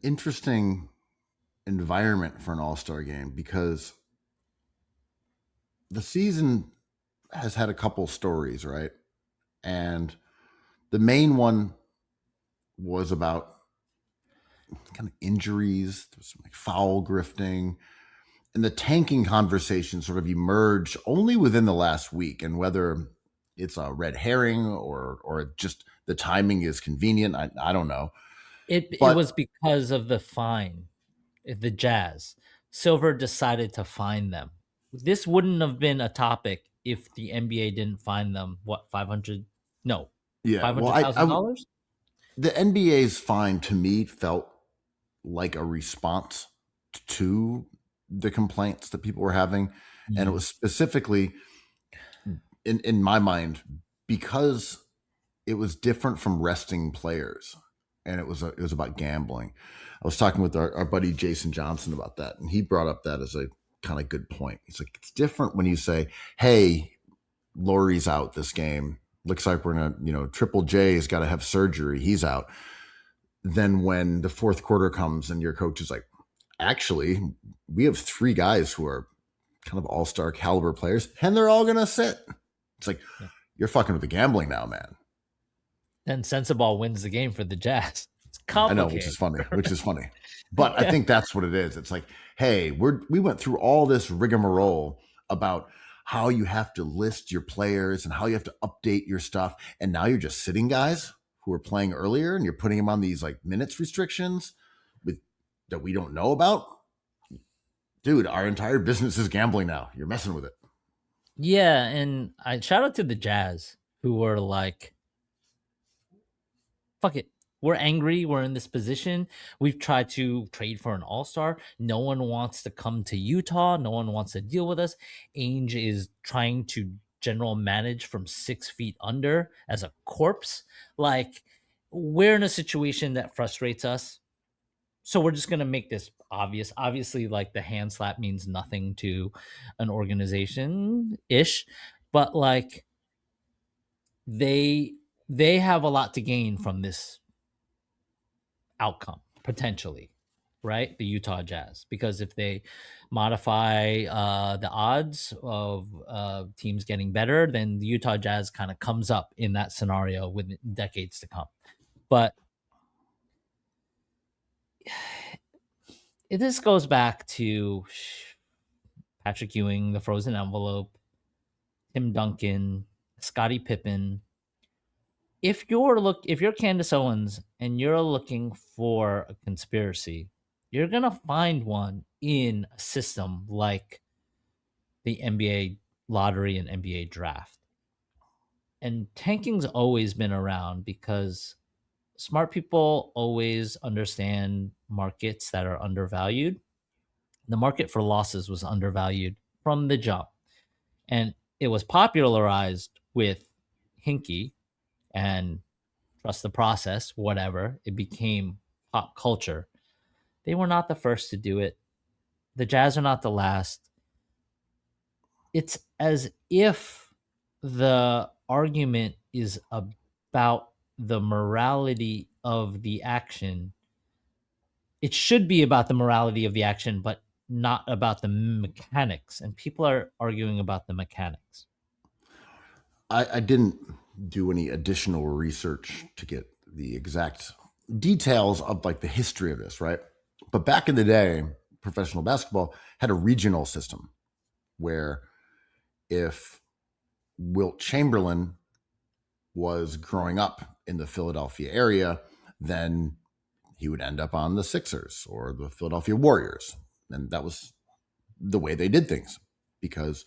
interesting environment for an All-Star game because the season has had a couple stories, right? And the main one was about kind of injuries, some like foul grifting, and the tanking conversation sort of emerged only within the last week. And whether it's a red herring or just the timing is convenient, I don't know. It But was because of the fine, the Jazz. Silver decided to fine them. This wouldn't have been a topic if the NBA didn't fine them. What, 500? No, yeah, five well, hundred thousand dollars. the NBA's fine to me felt like a response to the complaints that people were having, and it was specifically in my mind because it was different from resting players, and it was about gambling. I was talking with our buddy Jason Johnson about that, and he brought up that as a kind of good point. He's like, it's different when you say, "Hey, Laurie's out this game. Looks like we're gonna, Triple J's got to have surgery. He's out." Then when the fourth quarter comes and your coach is like, "Actually, we have three guys who are kind of all-star caliber players, and they're all gonna sit." It's like, Yeah. you're fucking with the gambling now, man. Then Sensabaugh wins the game for the Jazz. It's I complicated. know, which is funny. But I think that's what it is. It's like, hey, we went through all this rigmarole about how you have to list your players and how you have to update your stuff. And now you're just sitting guys who were playing earlier and you're putting them on these like minutes restrictions that we don't know about. Dude, our entire business is gambling now. You're messing with it. Yeah, and I shout out to the Jazz who were like, fuck it. We're angry. We're in this position. We've tried to trade for an all-star. No one wants to come to Utah. No one wants to deal with us. Ainge is trying to general manage from 6 feet under as a corpse. Like, we're in a situation that frustrates us. So we're just gonna make this obvious. Obviously, like the hand slap means nothing to an organization ish, but like they they have a lot to gain from this outcome potentially, right? The Utah Jazz, because if they modify the odds of teams getting better, then the Utah Jazz kind of comes up in that scenario with decades to come. But this goes back to Patrick Ewing, the frozen envelope, Tim Duncan, Scottie Pippen. If you're Candace Owens and you're looking for a conspiracy, you're gonna find one in a system like the NBA lottery and NBA draft. And tanking's always been around because smart people always understand markets that are undervalued. The market for losses was undervalued from the jump. And it was popularized with Hinkie and trust the process, whatever. It became pop culture. They were not the first to do it. The Jazz are not the last. It's as if the argument is about the morality of the action. It should be about the morality of the action, but not about the mechanics. And people are arguing about the mechanics. I didn't do any additional research to get the exact details of like the history of this, right? But back in the day, professional basketball had a regional system where if Wilt Chamberlain was growing up in the Philadelphia area, then he would end up on the Sixers or the Philadelphia Warriors. And that was the way they did things because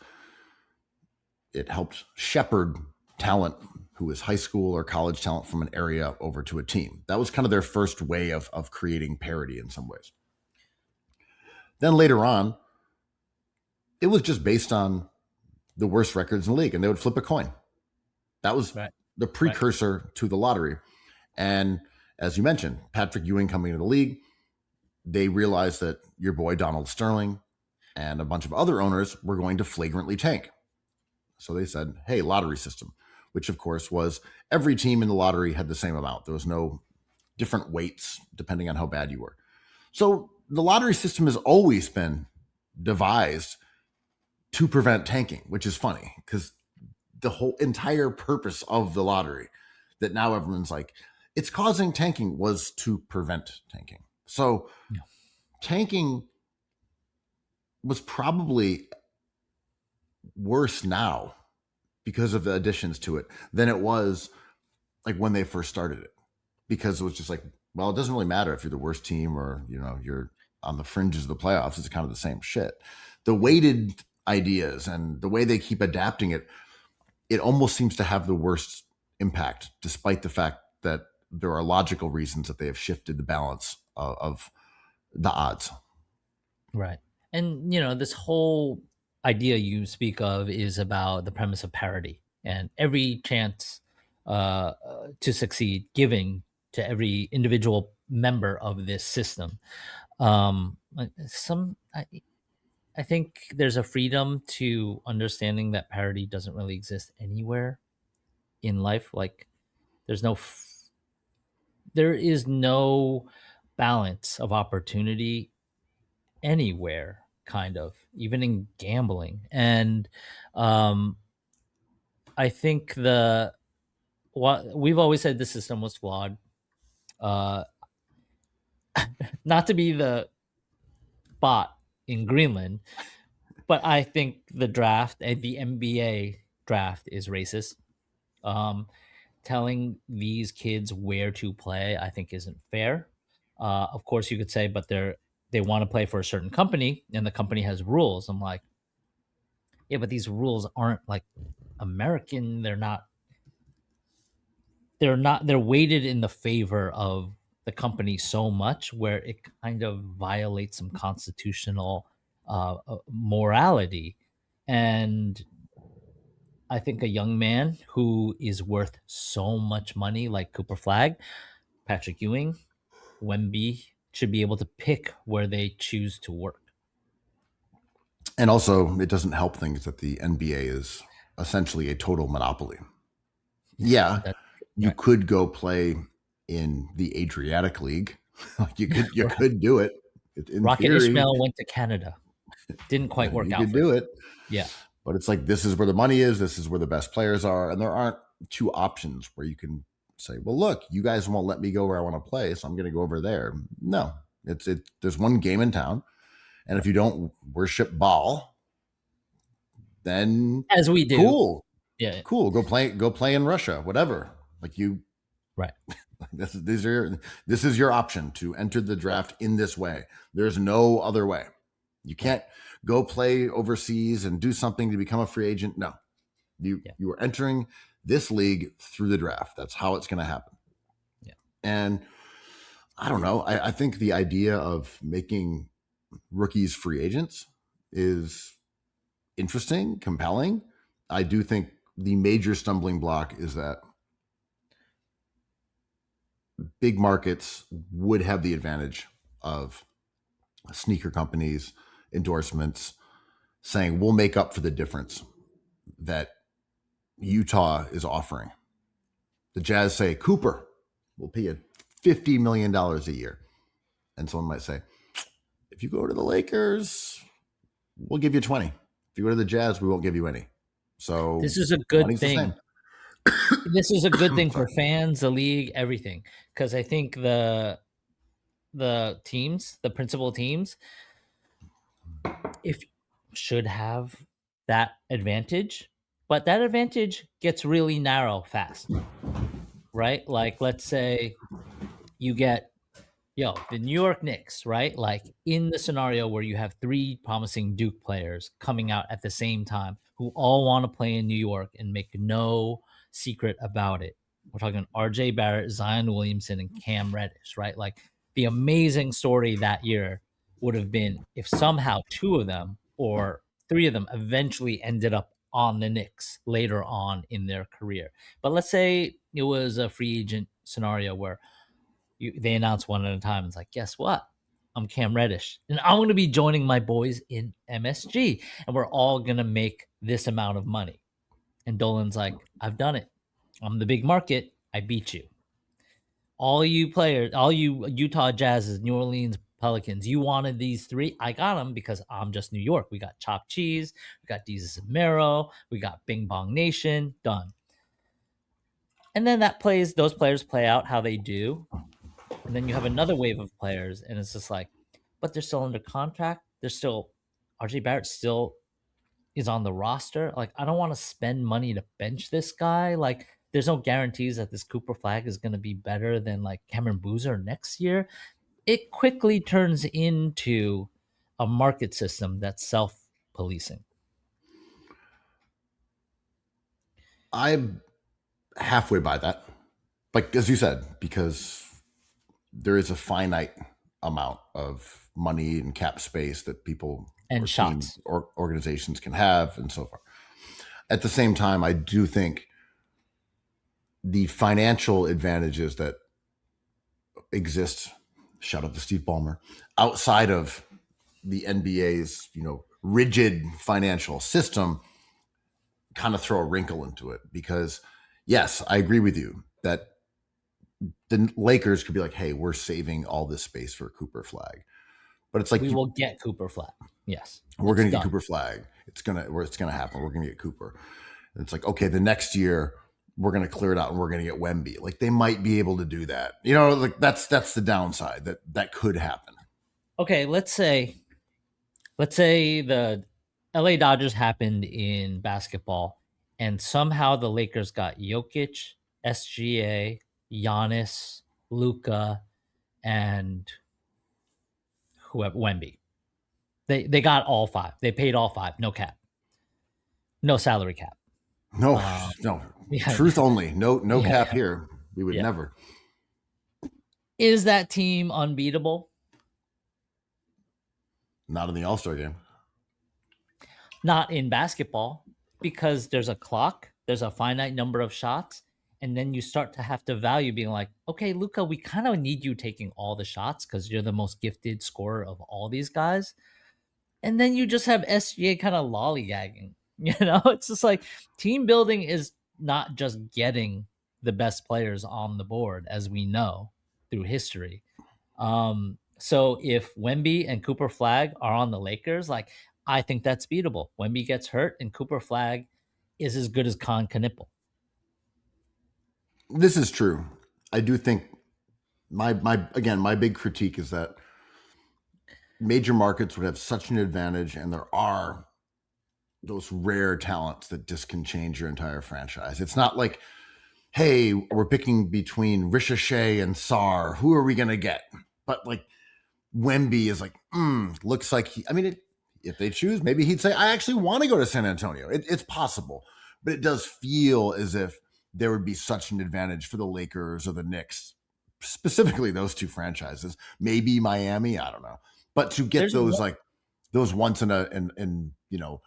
it helped shepherd talent who was high school or college talent from an area over to a team. That was kind of their first way of creating parity in some ways. Then later on, it was just based on the worst records in the league, and they would flip a coin. That was Right. the precursor to the lottery. And as you mentioned, Patrick Ewing coming into the league, they realized that your boy Donald Sterling and a bunch of other owners were going to flagrantly tank. So they said, hey, lottery system, which of course was every team in the lottery had the same amount. There was no different weights depending on how bad you were. So the lottery system has always been devised to prevent tanking, which is funny because the whole entire purpose of the lottery that now everyone's like, it's causing tanking was to prevent tanking. So Yeah. tanking was probably worse now because of the additions to it than it was like when they first started it, because it was just like, well, it doesn't really matter if you're the worst team or, you know, you're on the fringes of the playoffs. It's kind of the same shit. The weighted ideas and the way they keep adapting it, it almost seems to have the worst impact, despite the fact that there are logical reasons that they have shifted the balance of the odds. Right. And, you know, this whole idea you speak of is about the premise of parity and every chance to succeed giving to every individual member of this system. I think there's a freedom to understanding that parity doesn't really exist anywhere in life. Like there's there is no balance of opportunity anywhere, kind of, even in gambling. And um I think what we've always said, the system was flawed. uh Not to be the bot in Greenland, but I think the draft and the NBA draft is racist. um Telling these kids where to play, I think, isn't fair. Of course, you could say, but they want to play for a certain company, and the company has rules. I'm like, yeah, but these rules aren't like American. They're weighted in the favor of the company so much where it kind of violates some constitutional morality. And I think a young man who is worth so much money, like Cooper Flag, Patrick Ewing, Wemby, should be able to pick where they choose to work. And also, it doesn't help things that the NBA is essentially a total monopoly. Yeah, That, you right. could go play in the Adriatic League. You could do it. In Rocket theory, Ishmael went to Canada. Didn't quite work you out could for do him. it. Yeah. But it's like, this is where the money is. This is where the best players are. And there aren't two options where you can say, well, look, you guys won't let me go where I want to play, so I'm going to go over there. No, there's one game in town. And if you don't worship Baal, then As we do. cool. Yeah. Cool. Go play in Russia, whatever. Like you, Right. this is your option to enter the draft in this way. There's no other way. You can't go play overseas and do something to become a free agent. No, you are entering this league through the draft. That's how it's going to happen. Yeah. And I don't know. I think the idea of making rookies free agents is interesting, compelling. I do think the major stumbling block is that big markets would have the advantage of sneaker companies, endorsements, saying we'll make up for the difference that Utah is offering. The Jazz say, Cooper, we'll pay you $50 million a year. And someone might say, if you go to the Lakers, we'll give you 20. If you go to the Jazz, we won't give you any. So this is a good money's thing. the same. This is a good thing for fans, the league, everything. Because I think the teams, the principal teams, if should have that advantage, but that advantage gets really narrow fast, right? Like, let's say you get the New York Knicks, right? Like in the scenario where you have three promising Duke players coming out at the same time who all want to play in New York and make no secret about it. We're talking RJ Barrett, Zion Williamson, and Cam Reddish, right? Like the amazing story that year would have been if somehow two of them or three of them eventually ended up on the Knicks later on in their career. But let's say it was a free agent scenario where they announce one at a time. It's like, guess what? I'm Cam Reddish, and I'm going to be joining my boys in MSG, and we're all going to make this amount of money. And Dolan's like, I've done it. I'm the big market. I beat you. All you players, all you Utah Jazz's, New Orleans Pelicans. You wanted these three. I got them because I'm just New York. We got chopped cheese. We got Jesus and Mero. We got Bing Bong Nation. Done. And then those players play out how they do. And then you have another wave of players, and it's just like, but they're still under contract. They're still, RJ Barrett still is on the roster. Like, I don't want to spend money to bench this guy. Like, there's no guarantees that this Cooper Flag is going to be better than like Cameron Boozer next year. It quickly turns into a market system that's self-policing. I'm halfway by that. Like, as you said, because there is a finite amount of money and cap space that people and shots or organizations can have and so forth. At the same time, I do think the financial advantages that exist, shout out to Steve Ballmer, outside of the NBA's, rigid financial system kind of throw a wrinkle into it. Because yes, I agree with you that the Lakers could be like, hey, we're saving all this space for Cooper Flag. But it's like we will get Cooper Flag. Yes. We're going to get Cooper Flag. It's going to happen. We're going to get Cooper. And it's like, okay, the next year we're going to clear it out and we're going to get Wemby. Like, they might be able to do that. Like that's the downside that could happen. Okay, let's say the LA Dodgers happened in basketball and somehow the Lakers got Jokic, SGA, Giannis, Luka, and whoever, Wemby. They got all five. They paid all five. No cap. No salary cap. No. Yeah. Truth only. No cap here. We would never. Is that team unbeatable? Not in the All-Star game. Not in basketball, because there's a clock, there's a finite number of shots, and then you start to have to value being like, okay, Luka, we kind of need you taking all the shots because you're the most gifted scorer of all these guys. And then you just have SGA kind of lollygagging. It's just like team building is not just getting the best players on the board, as we know through history. So if Wemby and Cooper Flag are on the Lakers, like, I think that's beatable. Wemby gets hurt and Cooper Flag is as good as Con Knipple. This is true. I do think my big critique is that major markets would have such an advantage, and there are those rare talents that just can change your entire franchise. It's not like, hey, we're picking between Ricochet and Sarr. Who are we going to get? But like Wemby is like, looks like if they choose, maybe he'd say, I actually want to go to San Antonio. It's possible, but it does feel as if there would be such an advantage for the Lakers or the Knicks, specifically those two franchises, maybe Miami. I don't know. But to get those once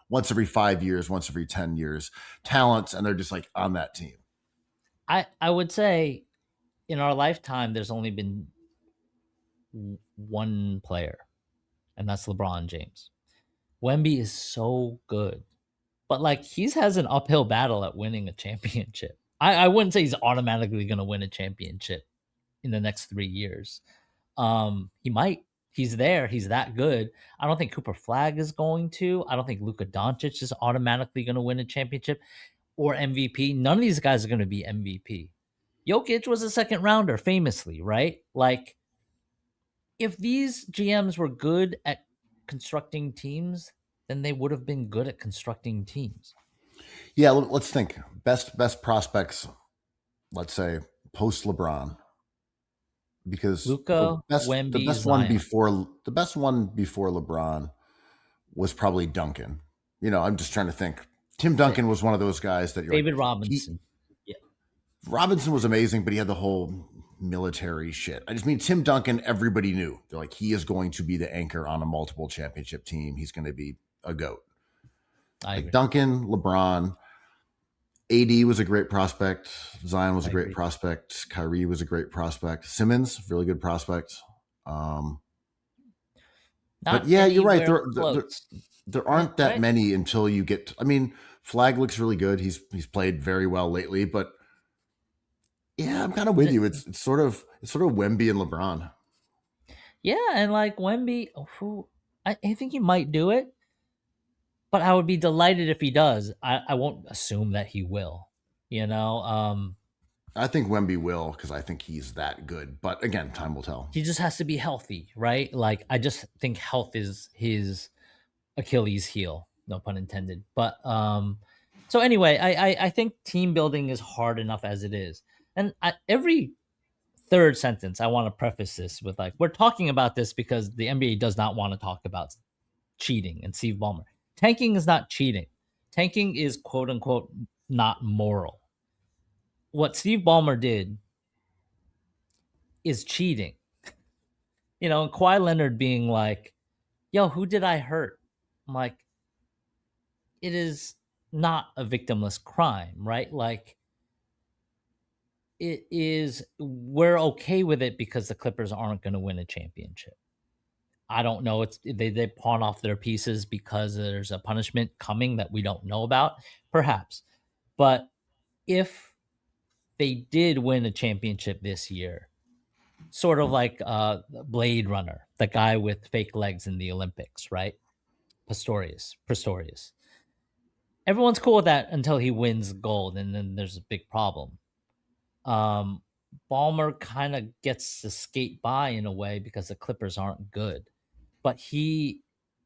once every 5 years, once every 10 years talents, and they're just like on that team. I would say in our lifetime, there's only been one player, and that's LeBron James. Wemby is so good, but like he has an uphill battle at winning a championship. I wouldn't say he's automatically going to win a championship in the next 3 years. He might. He's there. He's that good. I don't think Cooper Flag is going to. I don't think Luka Doncic is automatically going to win a championship or MVP. None of these guys are going to be MVP. Jokic was a second rounder, famously, right? Like, if these GMs were good at constructing teams, then they would have been good at constructing teams. Yeah, let's think. Best prospects, let's say, post LeBron. Because Luka, Wemby, the best one before LeBron was probably Duncan. I'm just trying to think. Tim Duncan was one of those guys that David Robinson. Robinson was amazing, but he had the whole military shit. I just mean Tim Duncan, everybody knew. They're like, he is going to be the anchor on a multiple championship team. He's going to be a GOAT. I agree. Duncan, LeBron, AD was a great prospect. Zion was a great prospect. Kyrie was a great prospect. Simmons, really good prospect. But yeah, you're right. There aren't that many until you get. Flag looks really good. He's played very well lately. But yeah, I'm kind of with you. It's sort of Wemby and LeBron. Yeah, and like Wemby, I think he might do it, but I would be delighted if he does. I won't assume that he will. You know, I think Wemby will because I think he's that good. But again, time will tell. he just has to be healthy, right? Like I just think health is his Achilles heel, no pun intended. But so anyway, I think team building is hard enough as it is, and every third sentence I want to preface this with like we're talking about this because the NBA does not want to talk about cheating and Steve Ballmer. Tanking is not cheating. Tanking is quote unquote not moral. What Steve Ballmer did is cheating. You know, and Kawhi Leonard being like, yo, who did I hurt? I'm like, it is not a victimless crime, right? Like, it is, we're okay with it because the Clippers aren't going to win a championship. I don't know. It's they pawn off their pieces because there's a punishment coming that we don't know about, perhaps. But if they did win a championship this year, sort of like Blade Runner, the guy with fake legs in the Olympics, right? Pistorius. Everyone's cool with that until he wins gold, and then there's a big problem. Um, Ballmer kind of gets to skate by in a way because the Clippers aren't good, but he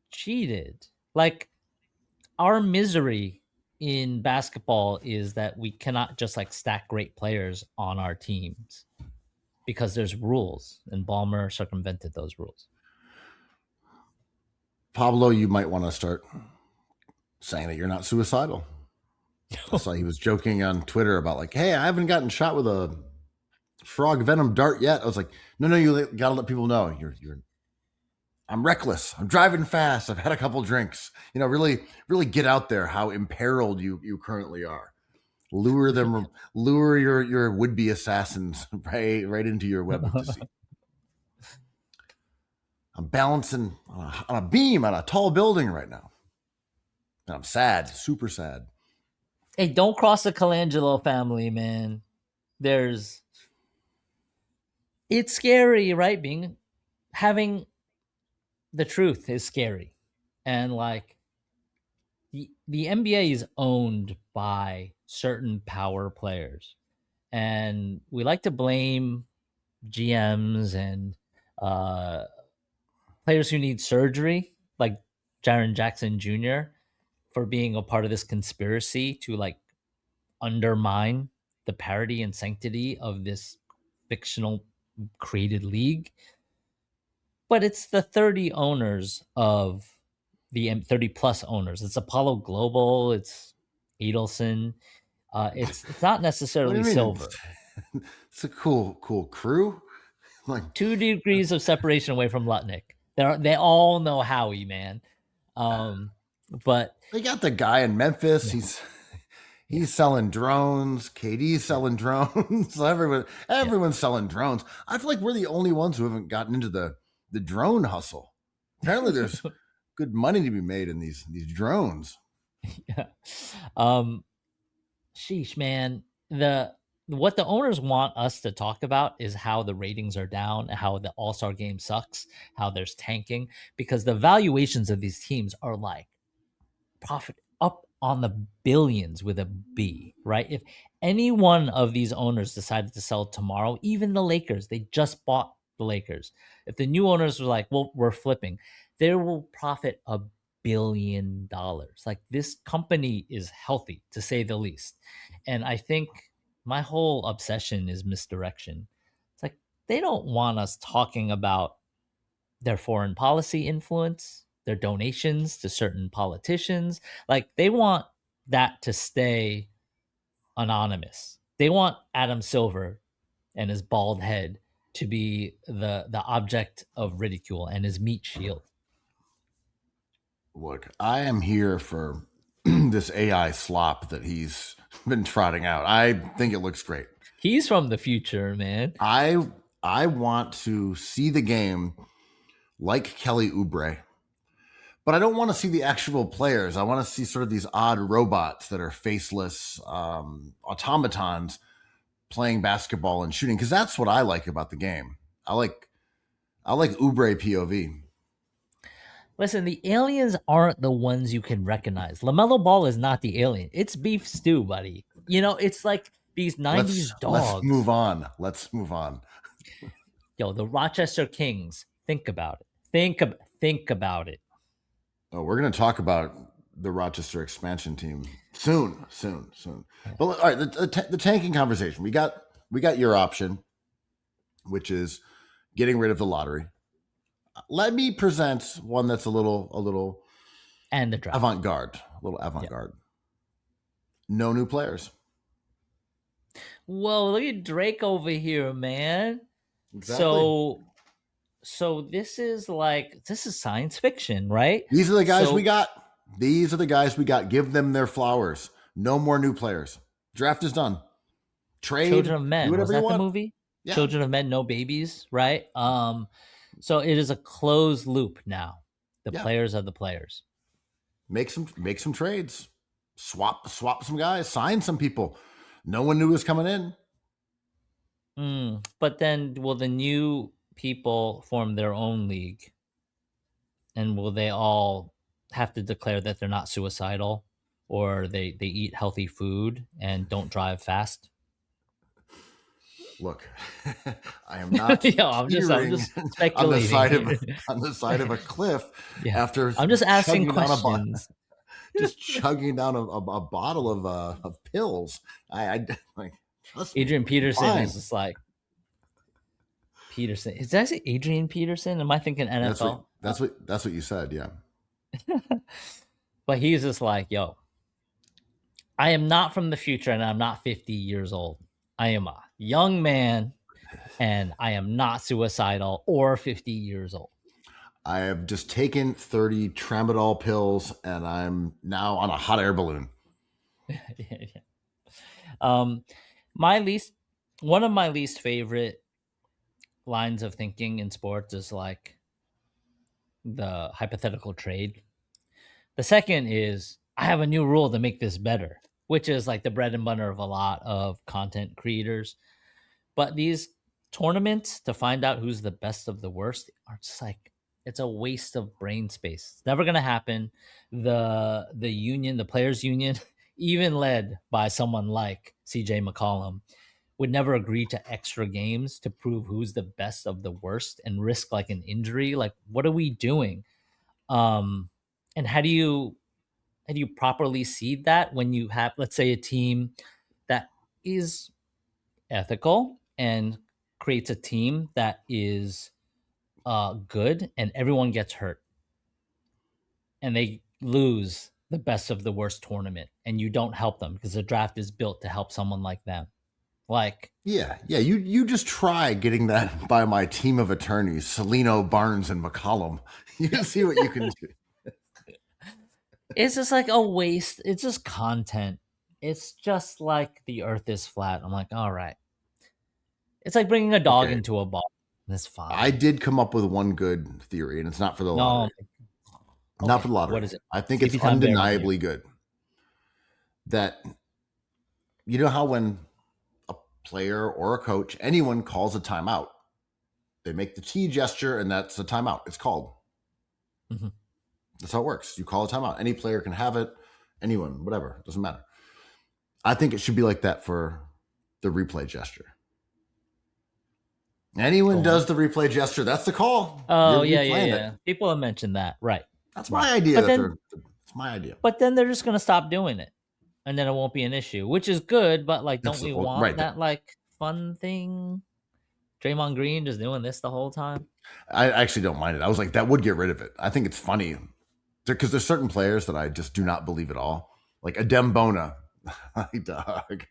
cheated. Like our misery in basketball is that we cannot just like stack great players on our teams because there's rules, and Ballmer circumvented those rules. Pablo, you might want to start saying that you're not suicidal. I saw he was joking on Twitter about like, hey, I haven't gotten shot with a frog venom dart yet. I was like, no, you gotta let people know you're I'm reckless. I'm driving fast. I've had a couple drinks. You know, really get out there how imperiled you currently are. Lure your would-be assassins right into your web of deceit. I'm balancing on a beam on a tall building right now. And I'm sad, super sad. Hey, don't cross the Colangelo family, man. It's scary, right? Having the truth is scary. And like the NBA is owned by certain power players. And we like to blame GMs and players who need surgery, like Jaren Jackson Jr., for being a part of this conspiracy to like undermine the parity and sanctity of this fictional created league. But it's the 30 owners of the 30 plus owners. It's Apollo Global, it's Edelson. It's not necessarily Silver. It's a cool crew. Like 2 degrees of separation away from Lutnick. They all know Howie, man. But they got the guy in Memphis. Yeah. He's selling drones. KD's selling drones. Everyone's selling drones. I feel like we're the only ones who haven't gotten into the drone hustle. Apparently, there's good money to be made in these drones. Yeah. Sheesh, man. What the owners want us to talk about is how the ratings are down, how the All-Star game sucks, how there's tanking, because the valuations of these teams are like profit up on the billions with a B, right? If any one of these owners decided to sell tomorrow, even the Lakers, they just bought the Lakers. If the new owners were like, well, we're flipping, they will profit $1 billion. Like this company is healthy to say the least. And I think my whole obsession is misdirection. It's like they don't want us talking about their foreign policy influence, their donations to certain politicians. Like they want that to stay anonymous. They want Adam Silver and his bald head to be the object of ridicule and his meat shield. Look, I am here for this AI slop that he's been trotting out. I think it looks great. He's from the future, man. I want to see the game like Kelly Oubre, but I don't want to see the actual players. I want to see sort of these odd robots that are faceless automatons playing basketball and shooting, because that's what I like about the game. I like I like Ubre POV. Listen, the aliens aren't the ones you can recognize. LaMelo Ball is not the alien. It's beef stew, buddy. It's like these 90s Let's move dogs. on. Let's move on. Yo, the Rochester Kings. Think about it. Think about it. Oh, we're gonna talk about the Rochester expansion team soon. But all right, the tanking conversation. We got your option, which is getting rid of the lottery. Let me present one that's a little And the draft. avant-garde. No new players. Whoa, look at Drake over here, man. Exactly. So this is science fiction, right? These are the guys we got. These are the guys we got. Give them their flowers. No more new players. Draft is done. Trade. Children of Men. Was that the movie? Yeah. Children of Men, no babies, right? So it is a closed loop now. The players are the players. Make some trades. Swap some guys. Sign some people. No one knew was coming in. But then will the new people form their own league? And will they all have to declare that they're not suicidal, or they eat healthy food and don't drive fast? Look, I am not I'm just speculating on the side of a cliff after I'm just asking questions. Just chugging down a bottle of pills. I like Adrian Peterson is just like Peterson. Is that Adrian Peterson? Am I thinking NFL? That's what you said, yeah. But he's just like, yo, I am not from the future and I'm not 50 years old. I am a young man and I am not suicidal or 50 years old. I have just taken 30 tramadol pills and I'm now on a hot air balloon. One of my least favorite lines of thinking in sports is like the hypothetical trade. The second is, I have a new rule to make this better, which is like the bread and butter of a lot of content creators. But these tournaments to find out who's the best of the worst are just like, it's a waste of brain space. It's never going to happen. The union, the players union, even led by someone like CJ McCollum, would never agree to extra games to prove who's the best of the worst and risk like an injury. Like, what are we doing? And how do you properly seed that when you have, let's say, a team that is ethical and creates a team that is good and everyone gets hurt and they lose the best of the worst tournament and you don't help them because the draft is built to help someone like them. Like, yeah, you just try getting that by my team of attorneys, Salino, Barnes, and McCollum. You can see what you can do. It's just like a waste. It's just content. It's just like the earth is flat. I'm like, all right. It's like bringing a dog into a ball. That's fine. I did come up with one good theory, and it's not for the lottery. Not for the lottery. What is it? I think it's undeniably good. That, you know how when a player or a coach, anyone calls a timeout, they make the T gesture, and that's a timeout. It's called. Mm-hmm. That's how it works. You call a timeout. Any player can have it. Anyone, whatever. It doesn't matter. I think it should be like that for the replay gesture. Anyone does the replay gesture, that's the call. Oh, yeah. People have mentioned that. Right. That's my idea. It's my idea. But then they're just going to stop doing it. And then it won't be an issue, which is good. But like, don't we want that like fun thing? Draymond Green just doing this the whole time? I actually don't mind it. I was like, that would get rid of it. I think it's funny. Because there's certain players that I just do not believe at all. Like Adem Bona. Dog.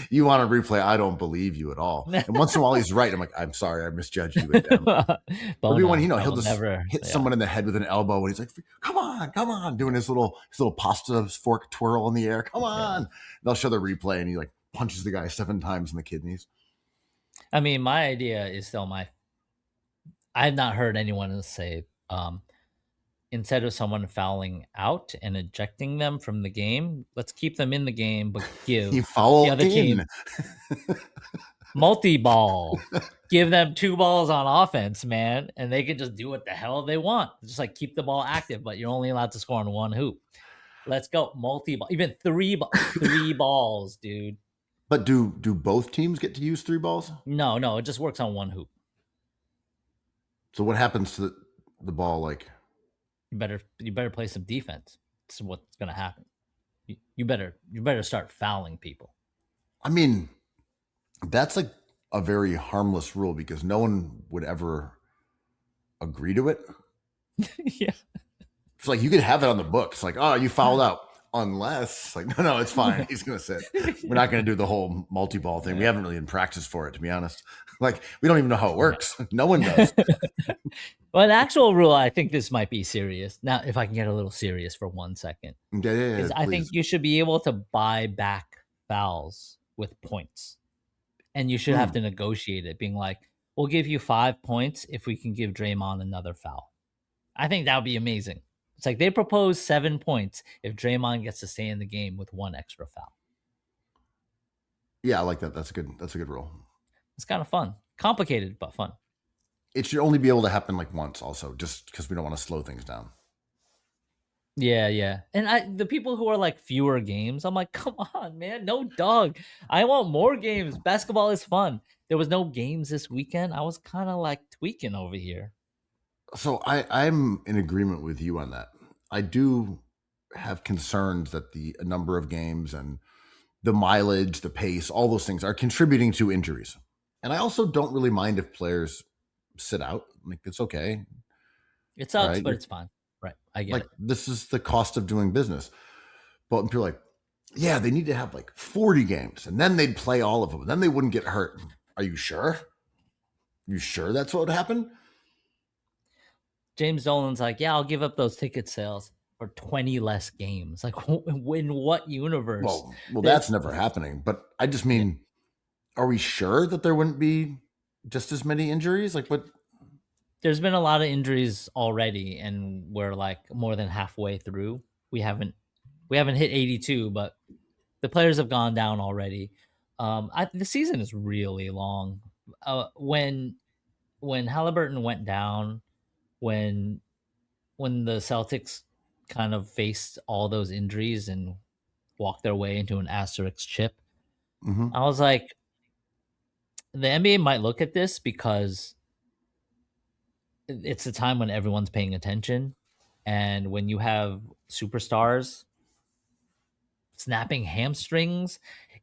You want to replay? I don't believe you at all. And once in a while he's right. I'm like, I'm sorry, I misjudged you. Everyone, he'll just hit someone in the head with an elbow, and he's like, "Come on!" Doing his little pasta fork twirl in the air. Come on! Yeah. They'll show the replay, and he like punches the guy 7 times in the kidneys. I mean, my idea is still I've not heard anyone say, instead of someone fouling out and ejecting them from the game, let's keep them in the game, but give the other team. multi-ball. Give them 2 balls on offense, man, and they can just do what the hell they want. Just like keep the ball active, but you're only allowed to score on 1 hoop. Let's go multi-ball, even 3 balls, dude. But do both teams get to use 3 balls? No, it just works on 1 hoop. So what happens to the ball? Like, you better play some defense. This is what's gonna happen. You better start fouling people. I mean, that's like a very harmless rule because no one would ever agree to it. Yeah. It's like you could have it on the books, like, oh, you fouled out. Unless, like, no, it's fine. He's going to sit. We're not going to do the whole multi-ball thing. We haven't really been practiced for it, to be honest. Like, we don't even know how it works. No one does. Well, an actual rule, I think this might be serious. Now, if I can get a little serious for 1 second. Yeah, I think you should be able to buy back fouls with points. And you should have to negotiate it, being like, we'll give you 5 points if we can give Draymond another foul. I think that would be amazing. It's like they propose 7 points if Draymond gets to stay in the game with 1 extra foul. Yeah, I like that. That's a good rule. It's kind of fun. Complicated, but fun. It should only be able to happen like once also, just because we don't want to slow things down. Yeah. And the people who are like fewer games, I'm like, come on, man. No, dog. I want more games. Basketball is fun. There was no games this weekend. I was kind of like tweaking over here. So I'm in agreement with you on that. I do have concerns that the number of games and the mileage, the pace, all those things are contributing to injuries. And I also don't really mind if players sit out. Like, it's okay. It sucks, right? But it's fine. Right. I get it. This is the cost of doing business. But people are like, yeah, they need to have like 40 games and then they'd play all of them. And then they wouldn't get hurt. Are you sure? You sure that's what would happen? James Dolan's like, yeah, I'll give up those ticket sales for 20 less games. Like, in what universe? Well, that's never happening. But I just mean, are we sure that there wouldn't be just as many injuries? Like, what? There's been a lot of injuries already, and we're like more than halfway through. We haven't hit 82, but the players have gone down already. The season is really long. When Halliburton went down, when the Celtics kind of faced all those injuries and walked their way into an asterisk chip, I was like, the NBA might look at this because it's a time when everyone's paying attention. And when you have superstars snapping hamstrings,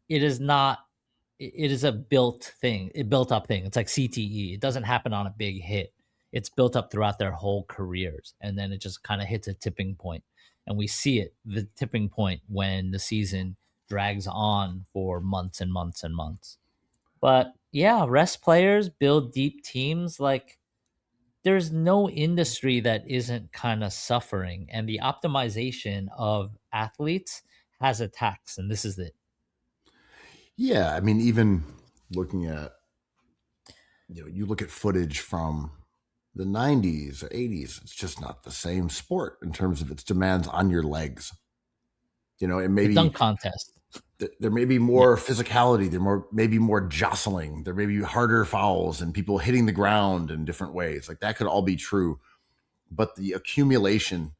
it is a built up thing. It's like CTE. It doesn't happen on a big hit. It's built up throughout their whole careers. And then it just kind of hits a tipping point. And we see it, the tipping point, when the season drags on for months and months and months. But yeah, rest players, build deep teams. Like, there's no industry that isn't kind of suffering. And the optimization of athletes has a tax, and this is it. Yeah, I mean, even looking at, you look at footage from the 90s or 80s, it's just not the same sport in terms of its demands on your legs. It may be dunk contest. There may be more physicality. There may be more jostling. There may be harder fouls and people hitting the ground in different ways. Like, that could all be true. But the accumulation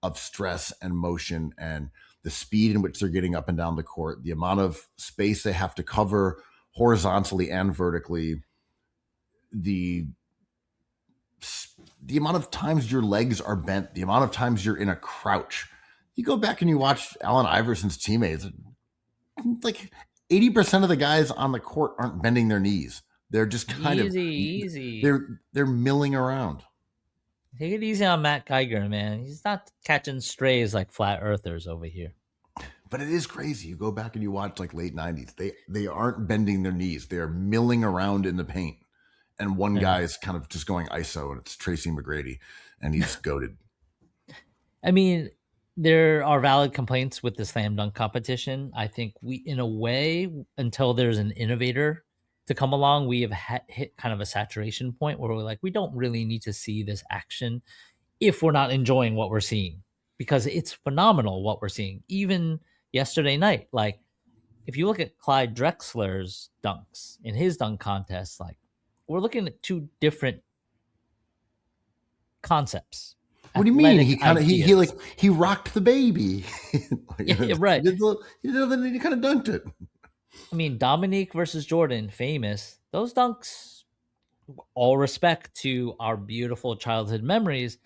of stress and motion and the speed in which they're getting up and down the court, the amount of space they have to cover horizontally and vertically, the amount of times your legs are bent, the amount of times you're in a crouch. You go back and you watch Allen Iverson's teammates, like 80% of the guys on the court aren't bending their knees. They're just kind of easy. They're milling around. Take it easy on Matt Geiger, man. He's not catching strays like flat earthers over here. But it is crazy. You go back and you watch like late 90s. They aren't bending their knees. They're milling around in the paint. And one guy is kind of just going ISO, and it's Tracy McGrady, and he's goated. I mean, there are valid complaints with the slam dunk competition. I think in a way, until there's an innovator to come along, we have hit kind of a saturation point where we're like, we don't really need to see this action if we're not enjoying what we're seeing, because it's phenomenal what we're seeing. Even yesterday night, like, if you look at Clyde Drexler's dunks in his dunk contest, like we're looking at two different concepts. What do you mean? Athletic He kind of ideas. he rocked the baby. Yeah, right. He kind of dunked it. I mean, Dominique versus Jordan, famous. Those dunks, all respect to our beautiful childhood memories,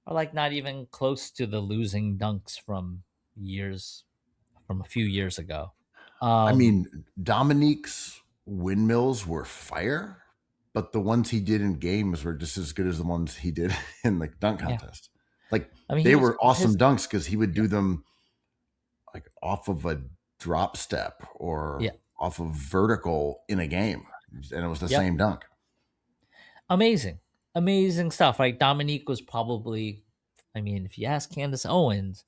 are like not even close to the losing dunks from a few years ago. I Um, mean, Dominique's windmills were fire, but the ones he did in games were just as good as the ones he did in the dunk yeah. contest. Like I mean, they were awesome dunks because he would do them like off of a drop step or yeah, off of vertical in a game, and it was the yep. same dunk. Amazing stuff. Right? Dominique was probably, I mean, if you ask Candace Owens,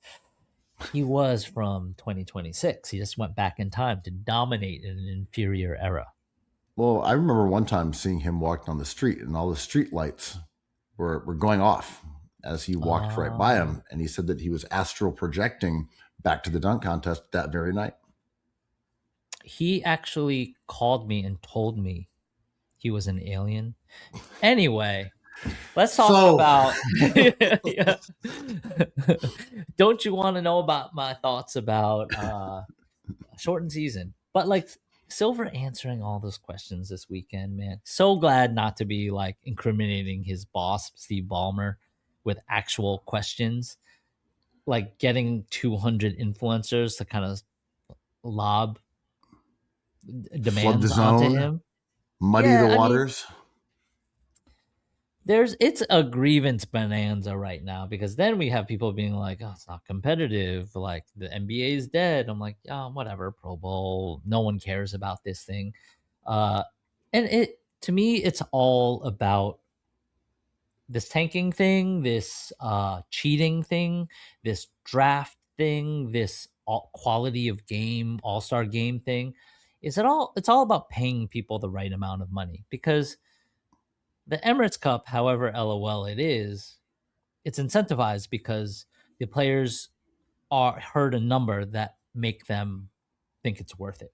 he was from 2026. He just went back in time to dominate in an inferior era. Well, I remember one time seeing him walking on the street, and all the street lights were going off as he walked right by him, and he said that he was astral projecting back to the dunk contest that very night. He actually called me and told me he was an alien. Anyway, let's talk about. Yeah. Don't you want to know about my thoughts about shortened season? But like Silver answering all those questions this weekend, man. So glad not to be like incriminating his boss, Steve Ballmer, with actual questions. Like getting 200 influencers to kind of lob demands onto him. Muddy the waters. It's a grievance bonanza right now because then we have people being like, oh, it's not competitive. Like the NBA is dead. I'm like, yeah, whatever, Pro Bowl. No one cares about this thing. And to me, it's all about this tanking thing, this cheating thing, this draft thing, this quality of game, all-star game thing. It's all about paying people the right amount of money because the Emirates Cup, however LOL it is, it's incentivized because the players are heard a number that make them think it's worth it.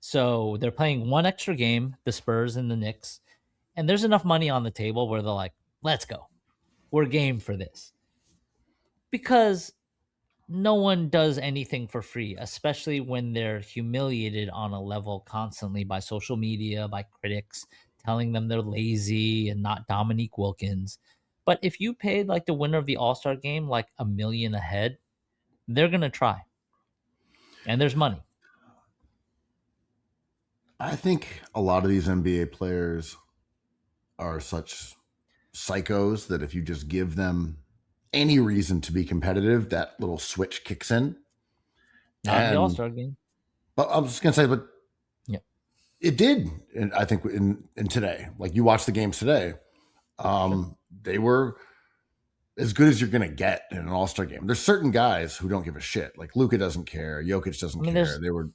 So they're playing one extra game, the Spurs and the Knicks, and there's enough money on the table where they're like, let's go. We're game for this. Because no one does anything for free, especially when they're humiliated on a level constantly by social media, by critics, telling them they're lazy and not Dominique Wilkins. But if you paid like the winner of the All-Star game like $1 million a head, they're going to try. And there's money. I think a lot of these NBA players are such psychos that if you just give them any reason to be competitive, that little switch kicks in. Not in the All-Star game. But I was just going to say, but yeah, it did. And I think in today, like you watch the games today, they were as good as you're going to get in an All-Star game. There's certain guys who don't give a shit. Like Luka doesn't care. Jokic doesn't care.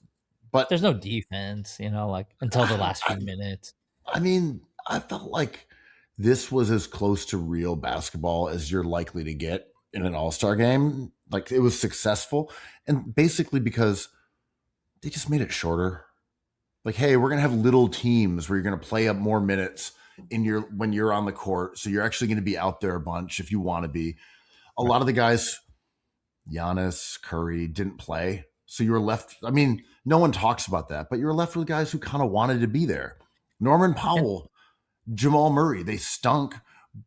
But there's no defense, like until the last few minutes. I mean, I felt like this was as close to real basketball as you're likely to get in an All-Star game. Like it was successful. And basically because they just made it shorter. Like, hey, we're going to have little teams where you're going to play up more minutes when you're on the court. So you're actually going to be out there a bunch if you want to be. A lot of the guys, Giannis, Curry, didn't play. So you were left. I mean, no one talks about that, but you were left with guys who kind of wanted to be there. Norman Powell, Jamal Murray, they stunk,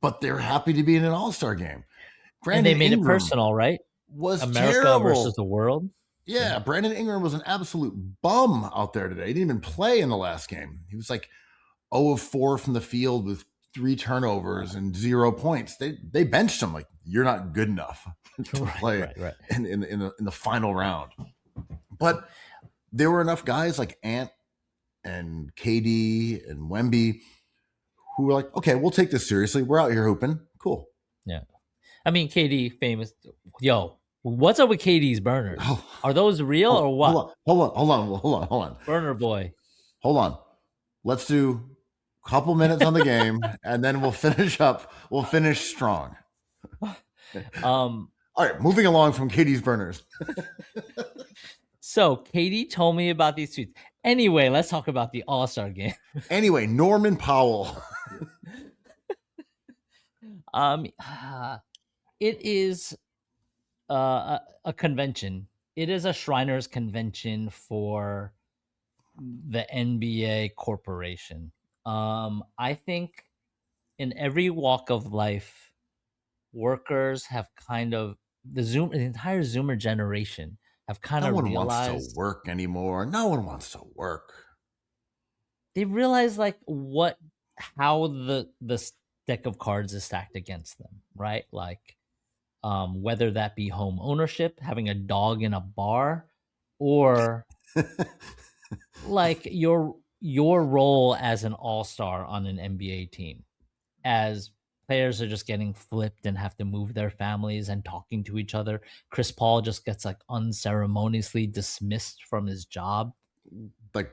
but they're happy to be in an All-Star game. And they made it personal, right? Was America terrible. Versus the world. Yeah, Brandon Ingram was an absolute bum out there today. He didn't even play in the last game. He was like 0 of 4 from the field with 3 turnovers and 0 points. They benched him. Like, you're not good enough to play in the final round. But there were enough guys like Ant and KD and Wemby who were like, okay, we'll take this seriously. We're out here hooping. Cool. Yeah. I mean, KD, famous. Yo, what's up with KD's burners? Are those real or what? Hold on. Burner boy. Hold on. Let's do a couple minutes on the game and then we'll finish up. We'll finish strong. All right, moving along from KD's burners. So Katie told me about these tweets. Anyway, let's talk about the All-Star game. Anyway, Norman Powell. Um, it is a convention. It is a Shriners convention for the NBA corporation. I think in every walk of life, workers have kind of the entire Zoomer generation have kind No of one wants to realized work anymore. No one wants to work. they realize like how the deck of cards is stacked against them, right? Like whether that be home ownership, having a dog in a bar, or like your role as an all-star on an NBA team, as players are just getting flipped and have to move their families and talking to each other. Chris Paul just gets like unceremoniously dismissed from his job. Like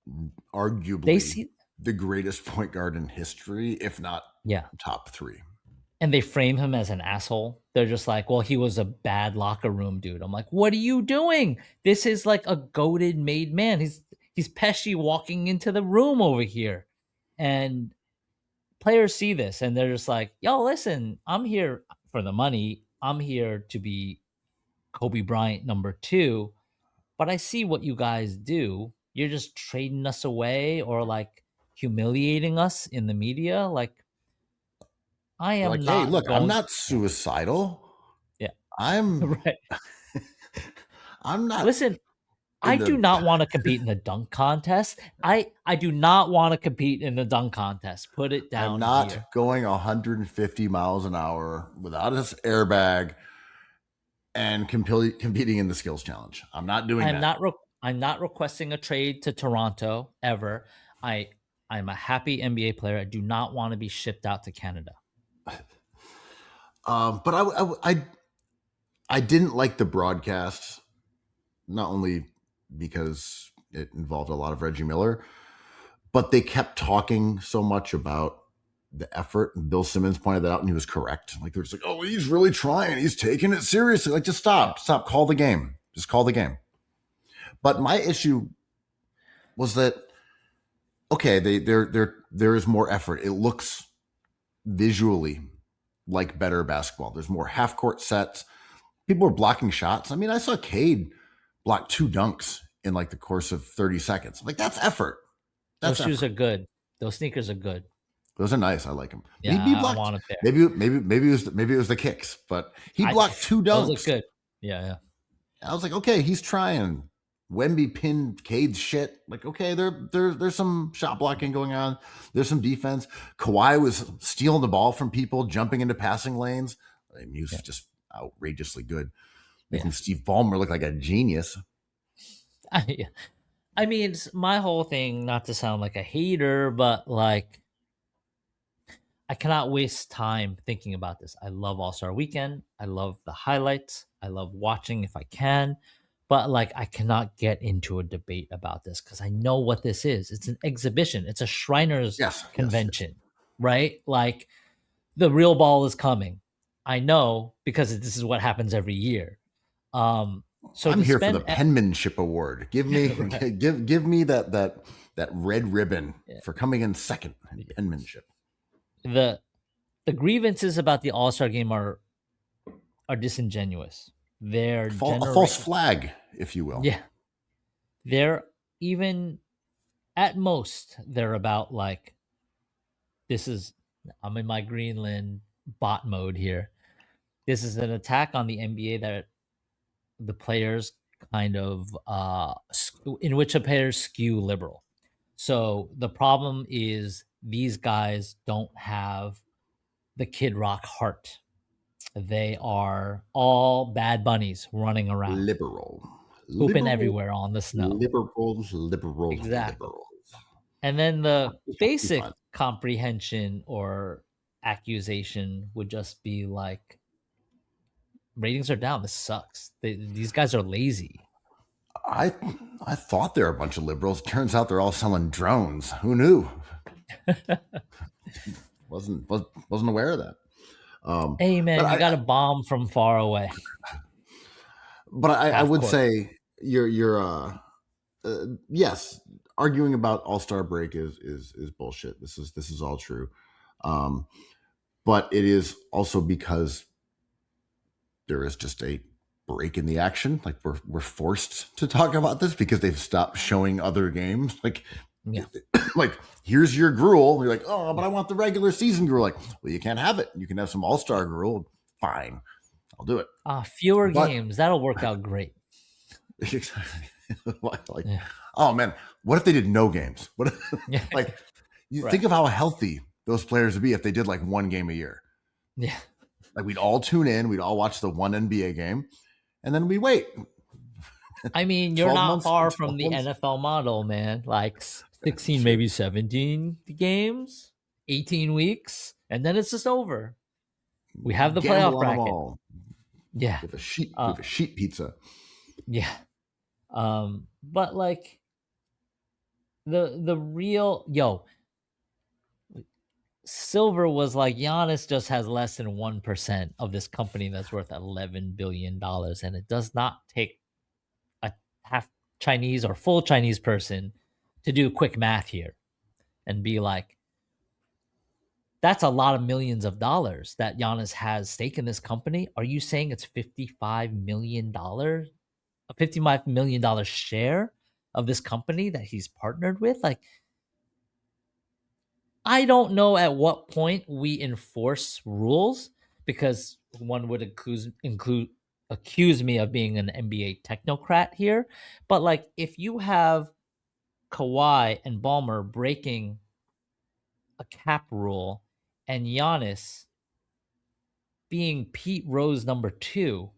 They arguably see, the greatest point guard in history, if not yeah, top 3. and they frame him as an asshole. They're just like, well, he was a bad locker room dude. I'm like, what are you doing? This is like a goated made man. He's Pesci walking into the room over here. And players see this and they're just like, yo, listen, I'm here for the money. I'm here to be Kobe Bryant number 2. But I see what you guys do. You're just trading us away or like humiliating us in the media. Like, I They're am like, hey, not look, I'm going. not suicidal. Yeah. I'm Right. I'm not Listen, I in do the not want to compete in the dunk contest. I do not want to compete in the dunk contest. Put it I'm down not here. going 150 miles an hour without this airbag and competing in the skills challenge. I'm not doing that. I'm not requesting a trade to Toronto ever. I'm a happy NBA player. I do not want to be shipped out to Canada. But I didn't like the broadcast, not only because it involved a lot of Reggie Miller, but they kept talking so much about the effort. And Bill Simmons pointed that out, and he was correct. Like they're just like, oh, he's really trying. He's taking it seriously. Like, just stop. Call the game. Just call the game. But my issue was that okay, there is more effort. It looks visually like better basketball. There's more half court sets. People are blocking shots. I mean, I saw Cade block 2 dunks in like the course of 30 seconds. Like, that's effort. Those shoes are good. Those sneakers are good. Those are nice. I like them. Yeah, He I blocked, want a pair. maybe it was the kicks, but he blocked 2 dunks. Those look good. Yeah. I was like, okay, he's trying. Wemby pinned Cade's shit. Like, okay, there's some shot blocking going on. There's some defense. Kawhi was stealing the ball from people, jumping into passing lanes. I mean, he was just outrageously good, making Steve Ballmer look like a genius. I mean, it's my whole thing, not to sound like a hater, but like, I cannot waste time thinking about this. I love All-Star Weekend. I love the highlights. I love watching if I can. But like, I cannot get into a debate about this because I know what this is. It's an exhibition. It's a Shriners convention, right? Like, the real ball is coming. I know because this is what happens every year. So I'm here for the penmanship award. Give me give me that red ribbon for coming in second in penmanship. The grievances about the All-Star game are disingenuous. They're a false flag, if you will. Yeah. They're even at most they're about like, I'm in my Greenland bot mode here. This is an attack on the NBA that the players kind of in which the players skew liberal. So the problem is these guys don't have the Kid Rock heart. They are all bad bunnies running around. Hooping everywhere on the snow. Liberals. Exactly. Liberals. And then the basic comprehension or accusation would just be like, ratings are down. This sucks. These guys are lazy. I thought they were a bunch of liberals. Turns out they're all selling drones. Who knew? wasn't aware of that. Hey man, you got a bomb from far away. But I would say yes, arguing about All-Star break is bullshit. This is all true. But it is also because there is just a break in the action. Like we're forced to talk about this because they've stopped showing other games. Like, Yeah. like here's your gruel. You're like, oh, but I want the regular season gruel. Like, well, you can't have it. You can have some All-Star gruel. Fine, I'll do it. Fewer games. That'll work out great. Like, Yeah. oh man, what if they did no games? What if, like, you Right. think of how healthy those players would be if they did like one game a year. Yeah. Like we'd all tune in, we'd all watch the one NBA game, and then we wait. I mean, you're 12 not months- far 12 from the months. NFL model, man. Like 16, maybe 17 games, 18 weeks, and then it's just over. We have the Gamble playoff on them bracket. all. Yeah. With a sheet pizza. Yeah. But like the real Silver was like Giannis just has less than 1% of this company that's worth $11 billion, and it does not take a half Chinese or full Chinese person to do quick math here and be like, that's a lot of millions of dollars that Giannis has stake in this company. Are you saying it's $55 million? A $55 million share of this company that he's partnered with? Like, I don't know at what point we enforce rules, because one would accuse me of being an NBA technocrat here. But like, if you have Kawhi and Ballmer breaking a cap rule and Giannis being Pete Rose number 2,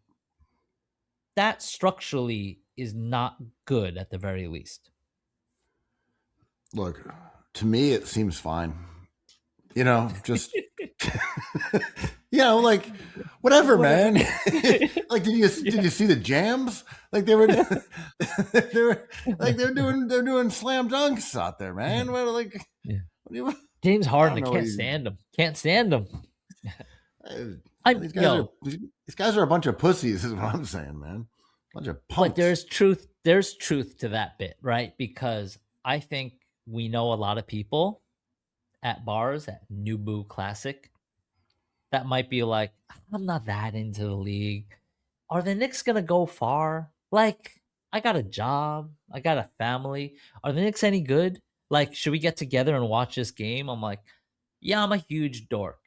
that structurally is not good at the very least. Look, to me, it seems fine. You know, just like whatever, man. Like, did you see the jams? Like they're doing slam dunks out there, man. What, like, yeah. James Harden, can't stand him. Can't stand him. These guys are a bunch of pussies, is what I'm saying, man. Bunch of punks. But there's truth to that bit, right? Because I think we know a lot of people at bars at Nubu Classic that might be like, I'm not that into the league. Are the Knicks gonna go far? Like, I got a job, I got a family. Are the Knicks any good? Like, should we get together and watch this game? I'm like, yeah, I'm a huge dork.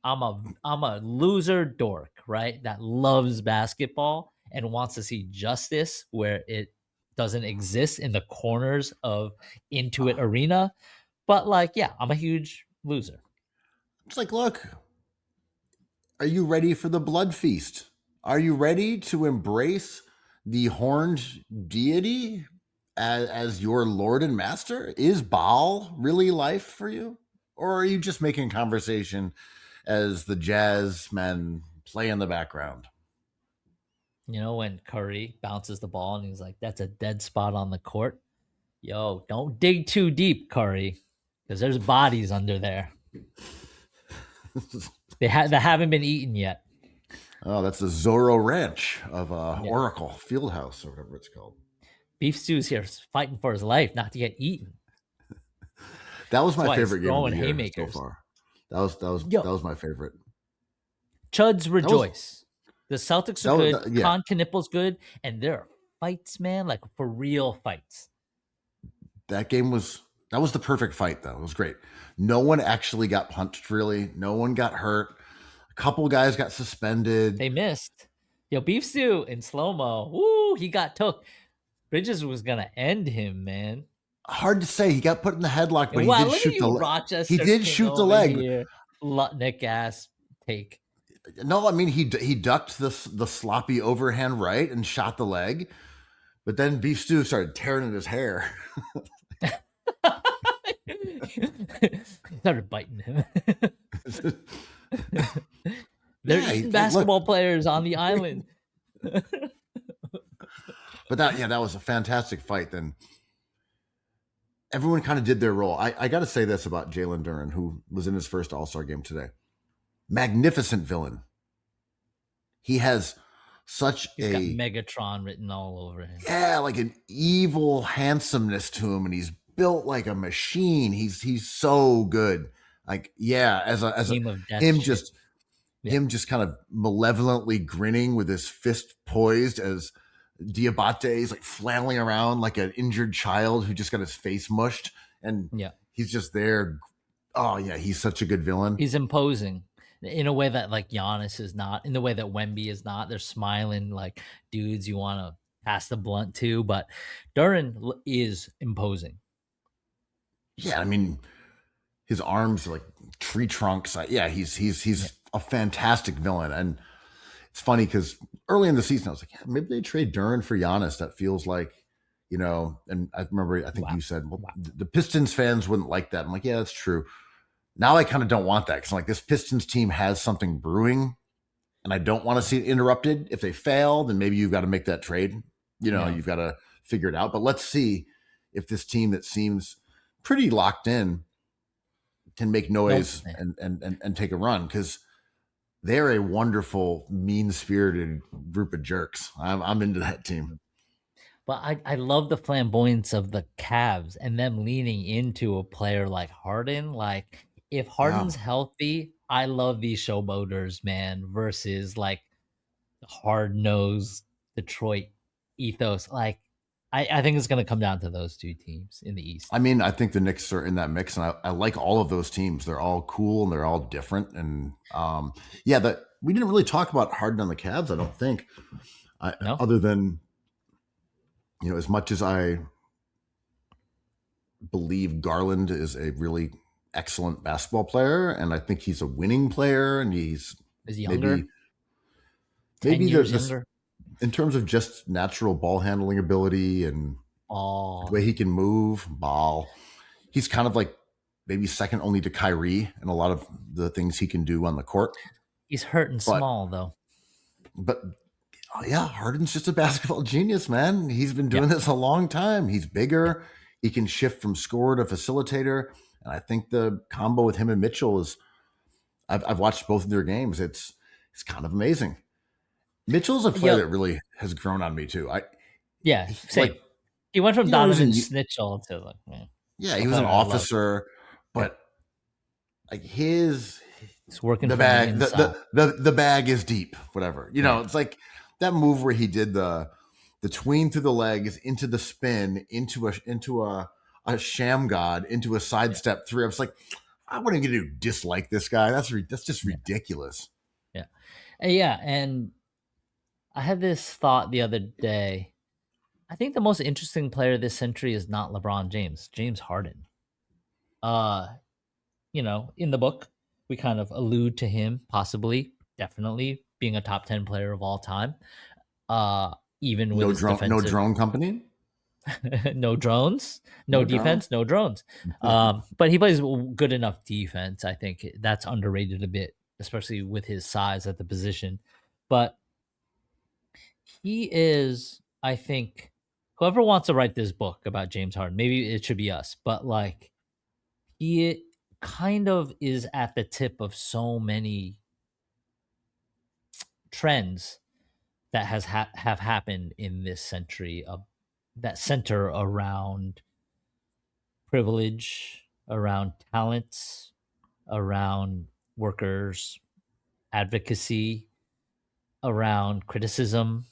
I'm a loser dork, right? That loves basketball and wants to see justice where it doesn't exist in the corners of Intuit Arena. But like, yeah, I'm a huge loser. It's like, look, are you ready for the blood feast? Are you ready to embrace the horned deity as your lord and master? Is Baal really life for you? Or are you just making conversation as the jazz men play in the background? You know, when Curry bounces the ball and he's like, that's a dead spot on the court. Yo, don't dig too deep, Curry, because there's bodies under there. They haven't been eaten yet. Oh, that's the Zorro Ranch of Oracle Fieldhouse, or whatever it's called. Beef Stew's here fighting for his life, not to get eaten. That was my favorite game of the year haymakers so far. That was my favorite. Chuds rejoice. The Celtics are good. Con Knippel's good, and there are fights, man, like for real fights. That was the perfect fight, though. It was great. No one actually got punched, really. No one got hurt. A couple guys got suspended. They missed. Yo, Beef Stew in slow-mo. Woo, he got took. Bridges was going to end him, man. Hard to say. He got put in the headlock, but wow, he did shoot the leg. He did shoot the leg. Lutnick ass take. No, I mean, he ducked the sloppy overhand right and shot the leg. But then Beef Stew started tearing at his hair. Started biting him. They're eating basketball players on the island. But that was a fantastic fight. Then everyone kind of did their role. I got to say this about Jalen Duren, who was in his first All-Star game today. Magnificent villain. He has such He's got Megatron written all over him. like an evil handsomeness to him, and he's built like a machine. He's so good. Like, yeah, as a Game of Death him shit. just him just kind of malevolently grinning with his fist poised as Diabate is like flailing around like an injured child who just got his face mushed, and Yeah. he's just there. Oh yeah, he's such a good villain. He's imposing in a way that like Giannis is not, in the way that Wemby is not. They're smiling like dudes you want to pass the blunt to, but Duran is imposing. Yeah, I mean, his arms are like tree trunks. Yeah, he's a fantastic villain. And it's funny because early in the season, I was like, yeah, maybe they trade Duran for Giannis. That feels like, and I remember, I think you said, well, the Pistons fans wouldn't like that. I'm like, yeah, that's true. Now I kind of don't want that because like this Pistons team has something brewing and I don't want to see it interrupted. If they fail, then maybe you've got to make that trade. You've got to figure it out. But let's see if this team that seems pretty locked in can make noise and take a run, because they're a wonderful, mean-spirited group of jerks. I'm into that team. But I love the flamboyance of the Cavs and them leaning into a player like Harden. Like, if Harden's healthy, I love these showboaters, man, versus like hard-nosed Detroit ethos. Like, I think it's going to come down to those two teams in the East. I mean, I think the Knicks are in that mix, and I like all of those teams. They're all cool and they're all different. And we didn't really talk about Harden on the Cavs, I don't think. No? Other than, as much as I believe Garland is a really excellent basketball player, and I think he's a winning player, and he's younger. Maybe there's younger. In terms of just natural ball handling ability and the way he can move, Baal, he's kind of like maybe second only to Kyrie and a lot of the things he can do on the court. He's hurt and small, though. But Harden's just a basketball genius, man. He's been doing this a long time. He's bigger. He can shift from scorer to facilitator. And I think the combo with him and Mitchell is, I've watched both of their games. It's kind of amazing. Mitchell's a player that really has grown on me too. Same. Like, he went from Donovan Snitchell to like, he was an officer, but like he's working the bag. The bag is deep. Whatever, it's like that move where he did the tween through the legs into the spin into a sham god into a sidestep three. I was like, I wouldn't get to dislike this guy. That's just ridiculous. Yeah, and I had this thought the other day. I think the most interesting player this century is not LeBron James, James Harden. In the book, we kind of allude to him possibly, definitely being a top 10 player of all time. Even with no drone company, no drones, no defense, no drones. But he plays good enough defense. I think that's underrated a bit, especially with his size at the position. But he is, I think, whoever wants to write this book about James Harden, maybe it should be us, but like he kind of is at the tip of so many trends that have happened in this century that center around privilege, around talents, around workers' advocacy, around criticism.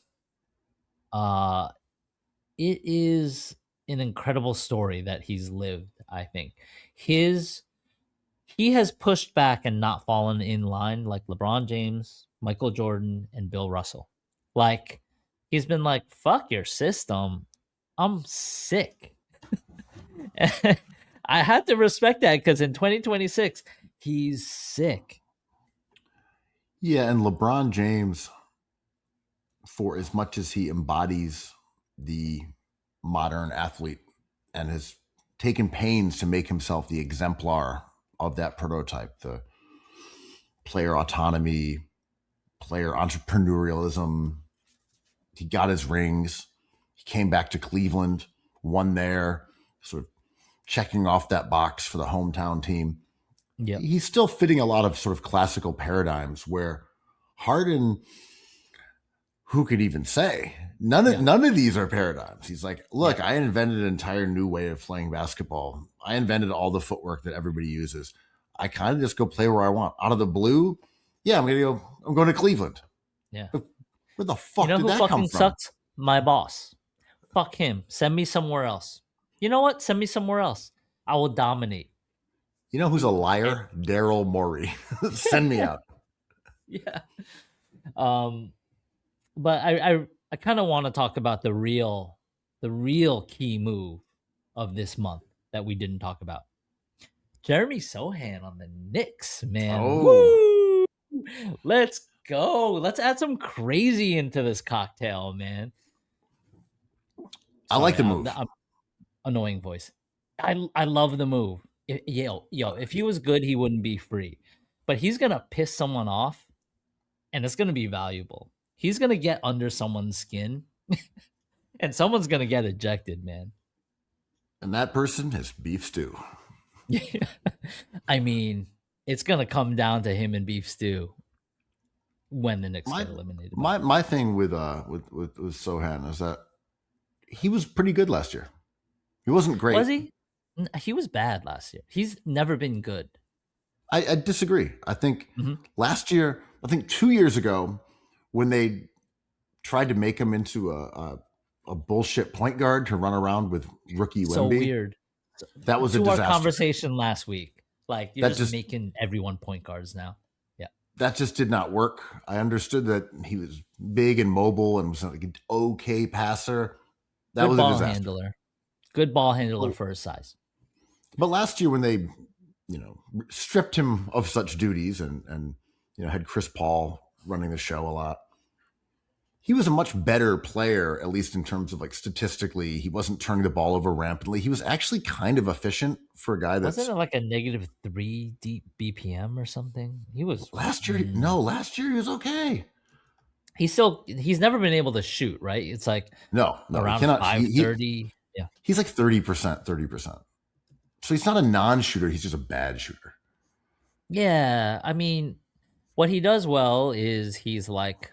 It is an incredible story that he's lived, I think. He has pushed back and not fallen in line like LeBron James, Michael Jordan, and Bill Russell. Like, he's been like, fuck your system. I'm sick. I have to respect that because in 2026, he's sick. Yeah, and LeBron James, for as much as he embodies the modern athlete and has taken pains to make himself the exemplar of that prototype, the player autonomy, player entrepreneurialism. He got his rings. He came back to Cleveland, won there, sort of checking off that box for the hometown team. Yeah, he's still fitting a lot of sort of classical paradigms where Harden, who could even say? None of these are paradigms. He's like, look, I invented an entire new way of playing basketball. I invented all the footwork that everybody uses. I kind of just go play where I want. Out of the blue, I'm going to Cleveland. Yeah. Where the fuck did that come from? Sucks? My boss. Fuck him. Send me somewhere else. You know what? Send me somewhere else. I will dominate. You know who's a liar? Daryl Morey. Send me out. Yeah. But I kind of want to talk about the real key move of this month that we didn't talk about. Jeremy Sohan on the Knicks, man. Oh. Woo! Let's go. Let's add some crazy into this cocktail, man. I like the move. Annoying voice. I love the move. If he was good, he wouldn't be free. But he's going to piss someone off, and it's going to be valuable. He's going to get under someone's skin, and someone's going to get ejected, man. And that person is Beef Stew. Yeah. I mean, it's going to come down to him and Beef Stew when the Knicks get eliminated. My thing with Sohan is that he was pretty good last year. He wasn't great. Was he? He was bad last year. He's never been good. I disagree. I think last year, 2 years ago, when they tried to make him into a bullshit point guard to run around with rookie Wemby. So weird. That was a disaster. To our conversation last week. Like, you're just making everyone point guards now. Yeah. That just did not work. I understood that he was big and mobile and was like an okay passer. That was a disaster. Good ball handler for his size. But last year when they, stripped him of such duties and had Chris Paul running the show a lot, he was a much better player, at least in terms of like statistically. He wasn't turning the ball over rampantly. He was actually kind of efficient for a guy that's... Wasn't it like a -3 deep BPM or something? He was... Last year he was okay. He's never been able to shoot, right? It's like no, around 530. Yeah. He's like 30%. So he's not a non-shooter. He's just a bad shooter. Yeah. I mean, what he does well is he's like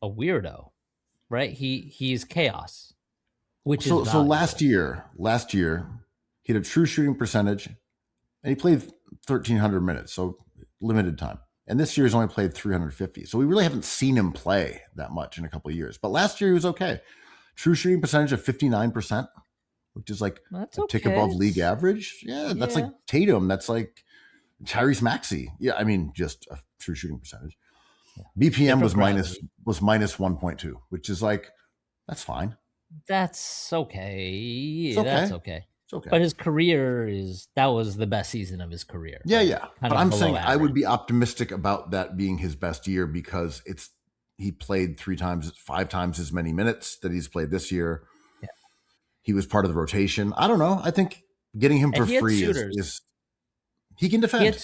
a weirdo, right? He's chaos, which is valuable. So last year he had a true shooting percentage, and he played 1,300 minutes, so limited time. And this year he's only played 350. So we really haven't seen him play that much in a couple of years. But last year he was okay. True shooting percentage of 59%, which is like a tick above league average. Yeah, that's like Tatum. That's like Tyrese Maxey. Yeah, I mean, just a true shooting percentage. BPM was minus 1.2, which is like, that's fine. That's okay. It's okay. That's okay. It's okay. But his career that was the best season of his career. Yeah, yeah. But I'm saying average. I would be optimistic about that being his best year because he played 5 times as many minutes that he's played this year. Yeah. He was part of the rotation. I don't know. I think getting him for free is he can defend.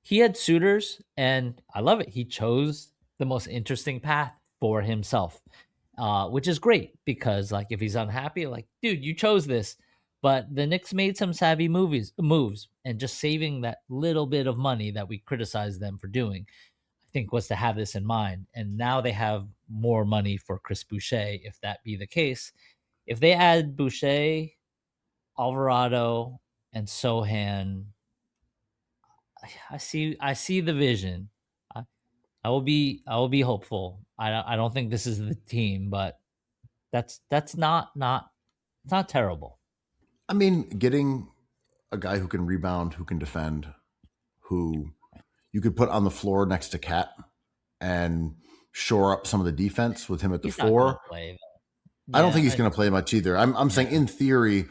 He had suitors, and I love it. He chose the most interesting path for himself, which is great because, like, if he's unhappy, like, dude, you chose this. But the Knicks made some savvy moves, and just saving that little bit of money that we criticized them for doing, I think, was to have this in mind. And now they have more money for Chris Boucher, if that be the case. If they add Boucher, Alvarado, and Sohan, I see the vision. I will be hopeful. I don't think this is the team, but that's not terrible. I mean, getting a guy who can rebound, who can defend, who you could put on the floor next to Cat and shore up some of the defense with him at the 4. I don't think he's going to play much either. I'm saying in theory,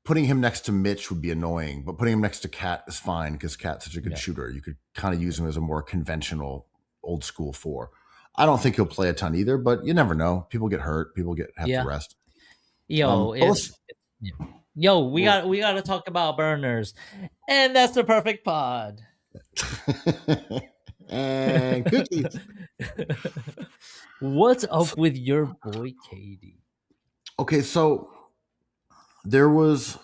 putting him next to Mitch would be annoying, but putting him next to Cat is fine because Cat's such a good shooter. You could kind of use him as a more conventional old school 4. I don't think he'll play a ton either, but you never know. People get hurt. People have to rest. We got to talk about burners, and that's the perfect pod. And cookies. What's up with your boy KD? Okay, so there's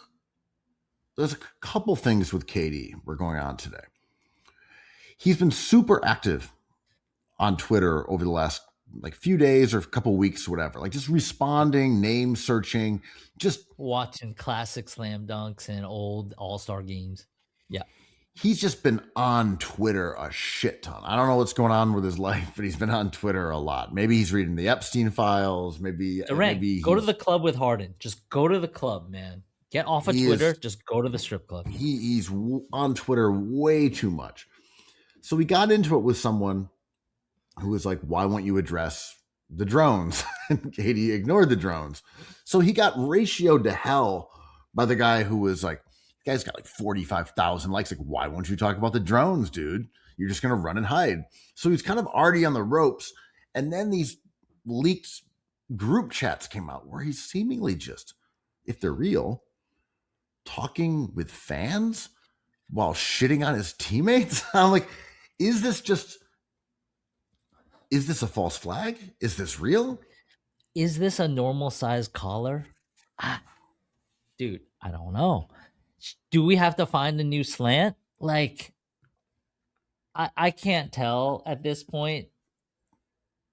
a couple things with KD were going on today. He's been super active on Twitter over the last like few days or a couple weeks, whatever. Like just responding, name searching, just Watching classic slam dunks and old all-star games. Yeah. he's just been on Twitter a shit ton. I don't know what's going on with his life, but he's been on Twitter a lot. Maybe he's reading the Epstein files. Maybe Go to the club with Harden. Just go to the club, man. Get off of Twitter. Just go to the strip club. He's on Twitter way too much. So we got into it with someone who was like, why won't you address the drones? And Katie ignored the drones. So he got ratioed to hell by the guy who was like, the guy's got like 45,000 likes. Like, why won't you talk about the drones, dude? You're just going to run and hide. So he's kind of already on the ropes. And then these leaked group chats came out where he's seemingly just, if they're real, talking with fans while shitting on his teammates. I'm like, is this a false flag? Is this real? Is this a normal size collar? Dude, I don't know. Do we have to find a new slant? Like, I can't tell at this point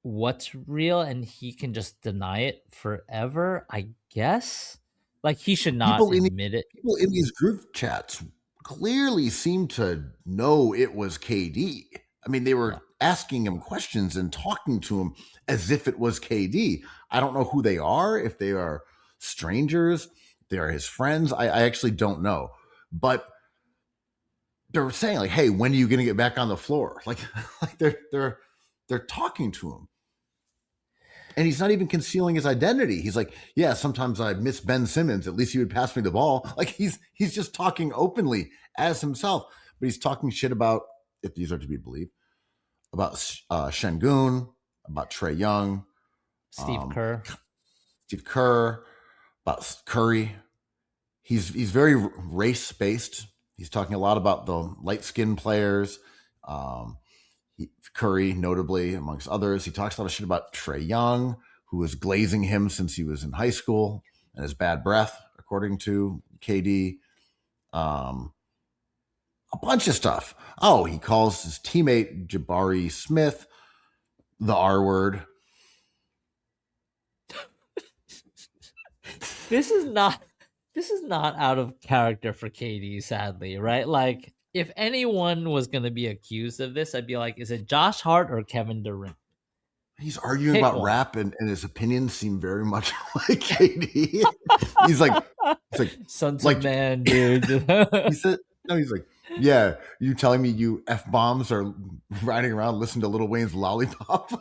what's real, and he can just deny it forever, I guess. Like, he should not admit it. People in these group chats clearly seem to know it was KD. I mean, they were asking him questions and talking to him as if it was KD. I don't know who they are, if they are strangers, if they are his friends. I actually don't know. But they're saying like, hey, when are you going to get back on the floor? Like they're talking to him. And he's not even concealing his identity. He's like, yeah, sometimes I miss Ben Simmons. At least he would pass me the ball. Like he's just talking openly as himself. But he's talking shit about, if these are to be believed, about Şengün, about Trae Young, Steve Kerr, about Curry. He's very race based. He's talking a lot about the light skinned players. Curry, notably, amongst others. He talks a lot of shit about Trae Young, who was glazing him since he was in high school, and his bad breath, according to KD. A bunch of stuff. Oh, he calls his teammate Jabari Smith the R word. This is not out of character for KD, sadly, right? Like, if anyone was going to be accused of this, I'd be like, is it Josh Hart or Kevin Durant? He's arguing about rap, and his opinions seem very much like KD. he's like sons of man, dude. He's like, yeah, you telling me you F-bombs are riding around listening to Lil Wayne's Lollipop?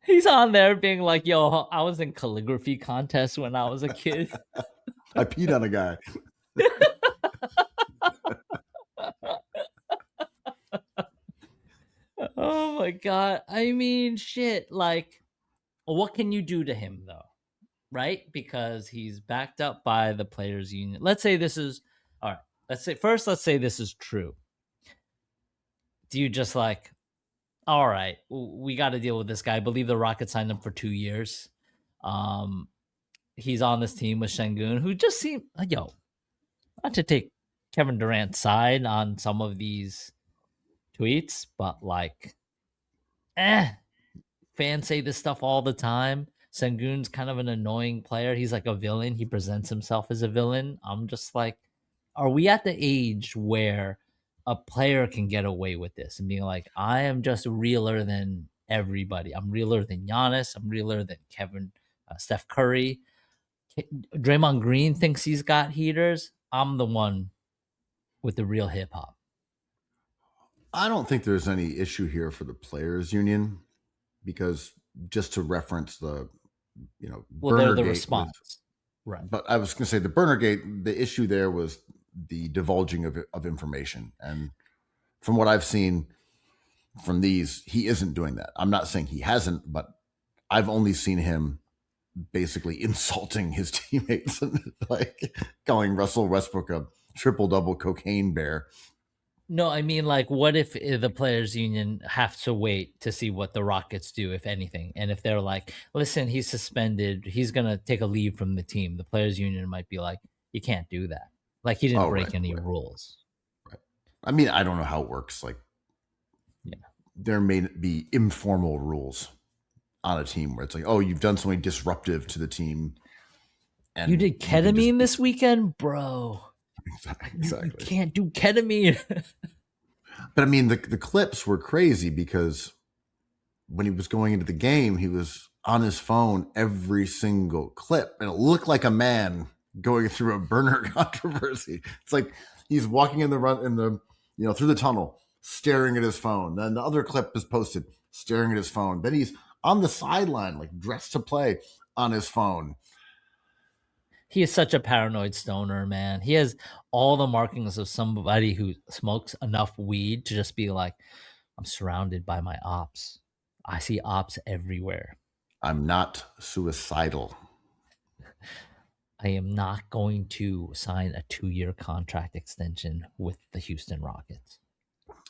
He's on there being like, yo, I was in calligraphy contests when I was a kid. I peed on a guy. Oh my God. I mean, shit. Like, what can you do to him though? Right? Because he's backed up by the players union. Let's say this is all right. Let's say this is true. Do you just like, all right, we got to deal with this guy. I believe the Rockets signed him for 2 years. He's on this team with Şengün, who just seemed not to take Kevin Durant's side on some of these tweets, but like, fans say this stuff all the time. Şengün's kind of an annoying player. He's like a villain. He presents himself as a villain. I'm just like, are we at the age where a player can get away with this and being like, I am just realer than everybody. I'm realer than Giannis. I'm realer than Steph Curry. Draymond Green thinks he's got heaters. I'm the one with the real hip hop. I don't think there's any issue here for the players union, because just to reference the, they're the response. Right. But I was going to say the Burnergate, the issue there was the divulging of information. And from what I've seen from these, he isn't doing that. I'm not saying he hasn't, but I've only seen him basically insulting his teammates and like calling Russell Westbrook a triple-double cocaine bear. No, I mean, like, what if the players union have to wait to see what the Rockets do, if anything? And if they're like, listen, he's suspended, he's going to take a leave from the team, the players union might be like, you can't do that. Like, he didn't break any rules. Right. I don't know how it works. Like, there may be informal rules on a team where it's like, oh, you've done something disruptive to the team. And you did ketamine this weekend, bro. Exactly. You can't do ketamine. But I mean, the clips were crazy because when he was going into the game, he was on his phone every single clip, and it looked like a man going through a burner controversy. It's like he's walking in the through the tunnel, staring at his phone. Then the other clip is posted, staring at his phone. Then he's on the sideline, like dressed to play, on his phone. He is such a paranoid stoner, man. He has all the markings of somebody who smokes enough weed to just be like, I'm surrounded by my ops. I see ops everywhere. I'm not suicidal. I am not going to sign a 2-year contract extension with the Houston Rockets.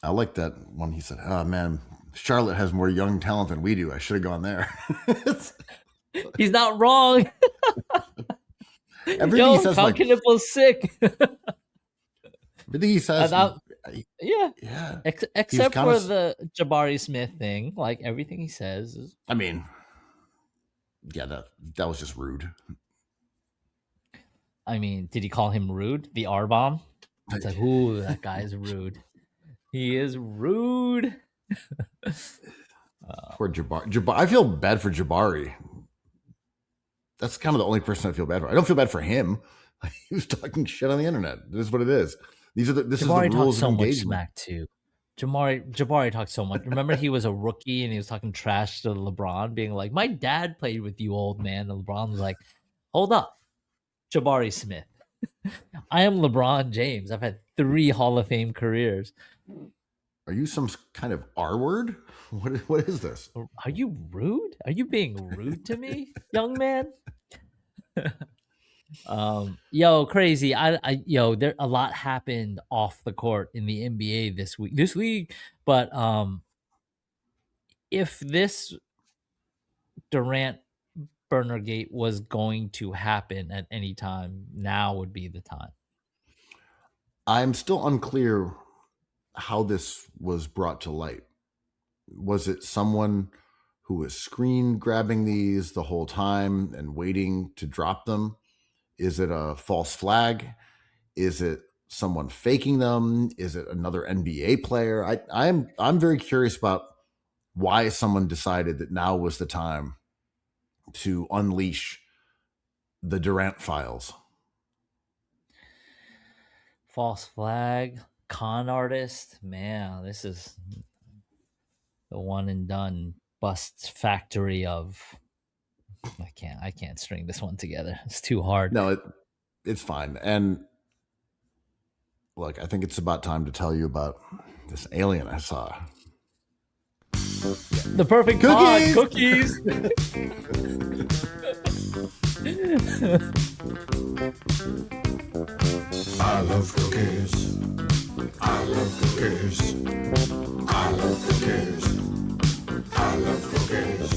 I like that one. He said, oh man, Charlotte has more young talent than we do. I should have gone there. He's not wrong. Everything Yo, he says, Tom Knippel's sick. Everything he says, yeah. Except for the Jabari Smith thing, like everything he says is. I mean, yeah, that was just rude. I mean, did he call him rude? The R bomb? It's like, ooh, that guy is rude. He is rude. Poor Jabari. I feel bad for Jabari. That's kind of the only person I feel bad for. I don't feel bad for him. He was talking shit on the internet. This is what it is. This Jabari is the rules so of much engagement. smack too. Jabari talked so much. Remember, he was a rookie and he was talking trash to LeBron, being like, "My dad played with you, old man." And LeBron was like, "Hold up, Jabari Smith. I am LeBron James. I've had 3 Hall of Fame careers." Are you some kind of R word? What is this? Are you rude? Are you being rude to me, young man? Yo, crazy. There a lot happened off the court in the NBA this week. But if this Durant Burnergate was going to happen at any time, now would be the time. I'm still unclear how this was brought to light. Was it someone who was screen grabbing these the whole time and waiting to drop them? Is it a false flag? Is it someone faking them? Is it another NBA player? I'm very curious about why someone decided that now was the time to unleash the Durant files. False flag, con artist, man, this is the one and done bust factory of. I can't string this one together. It's too hard. No, it's fine. And look, I think it's about time to tell you about this alien I saw. The perfect pod, cookies. I love cookies. I love cookies. I love cookies. I love cookies.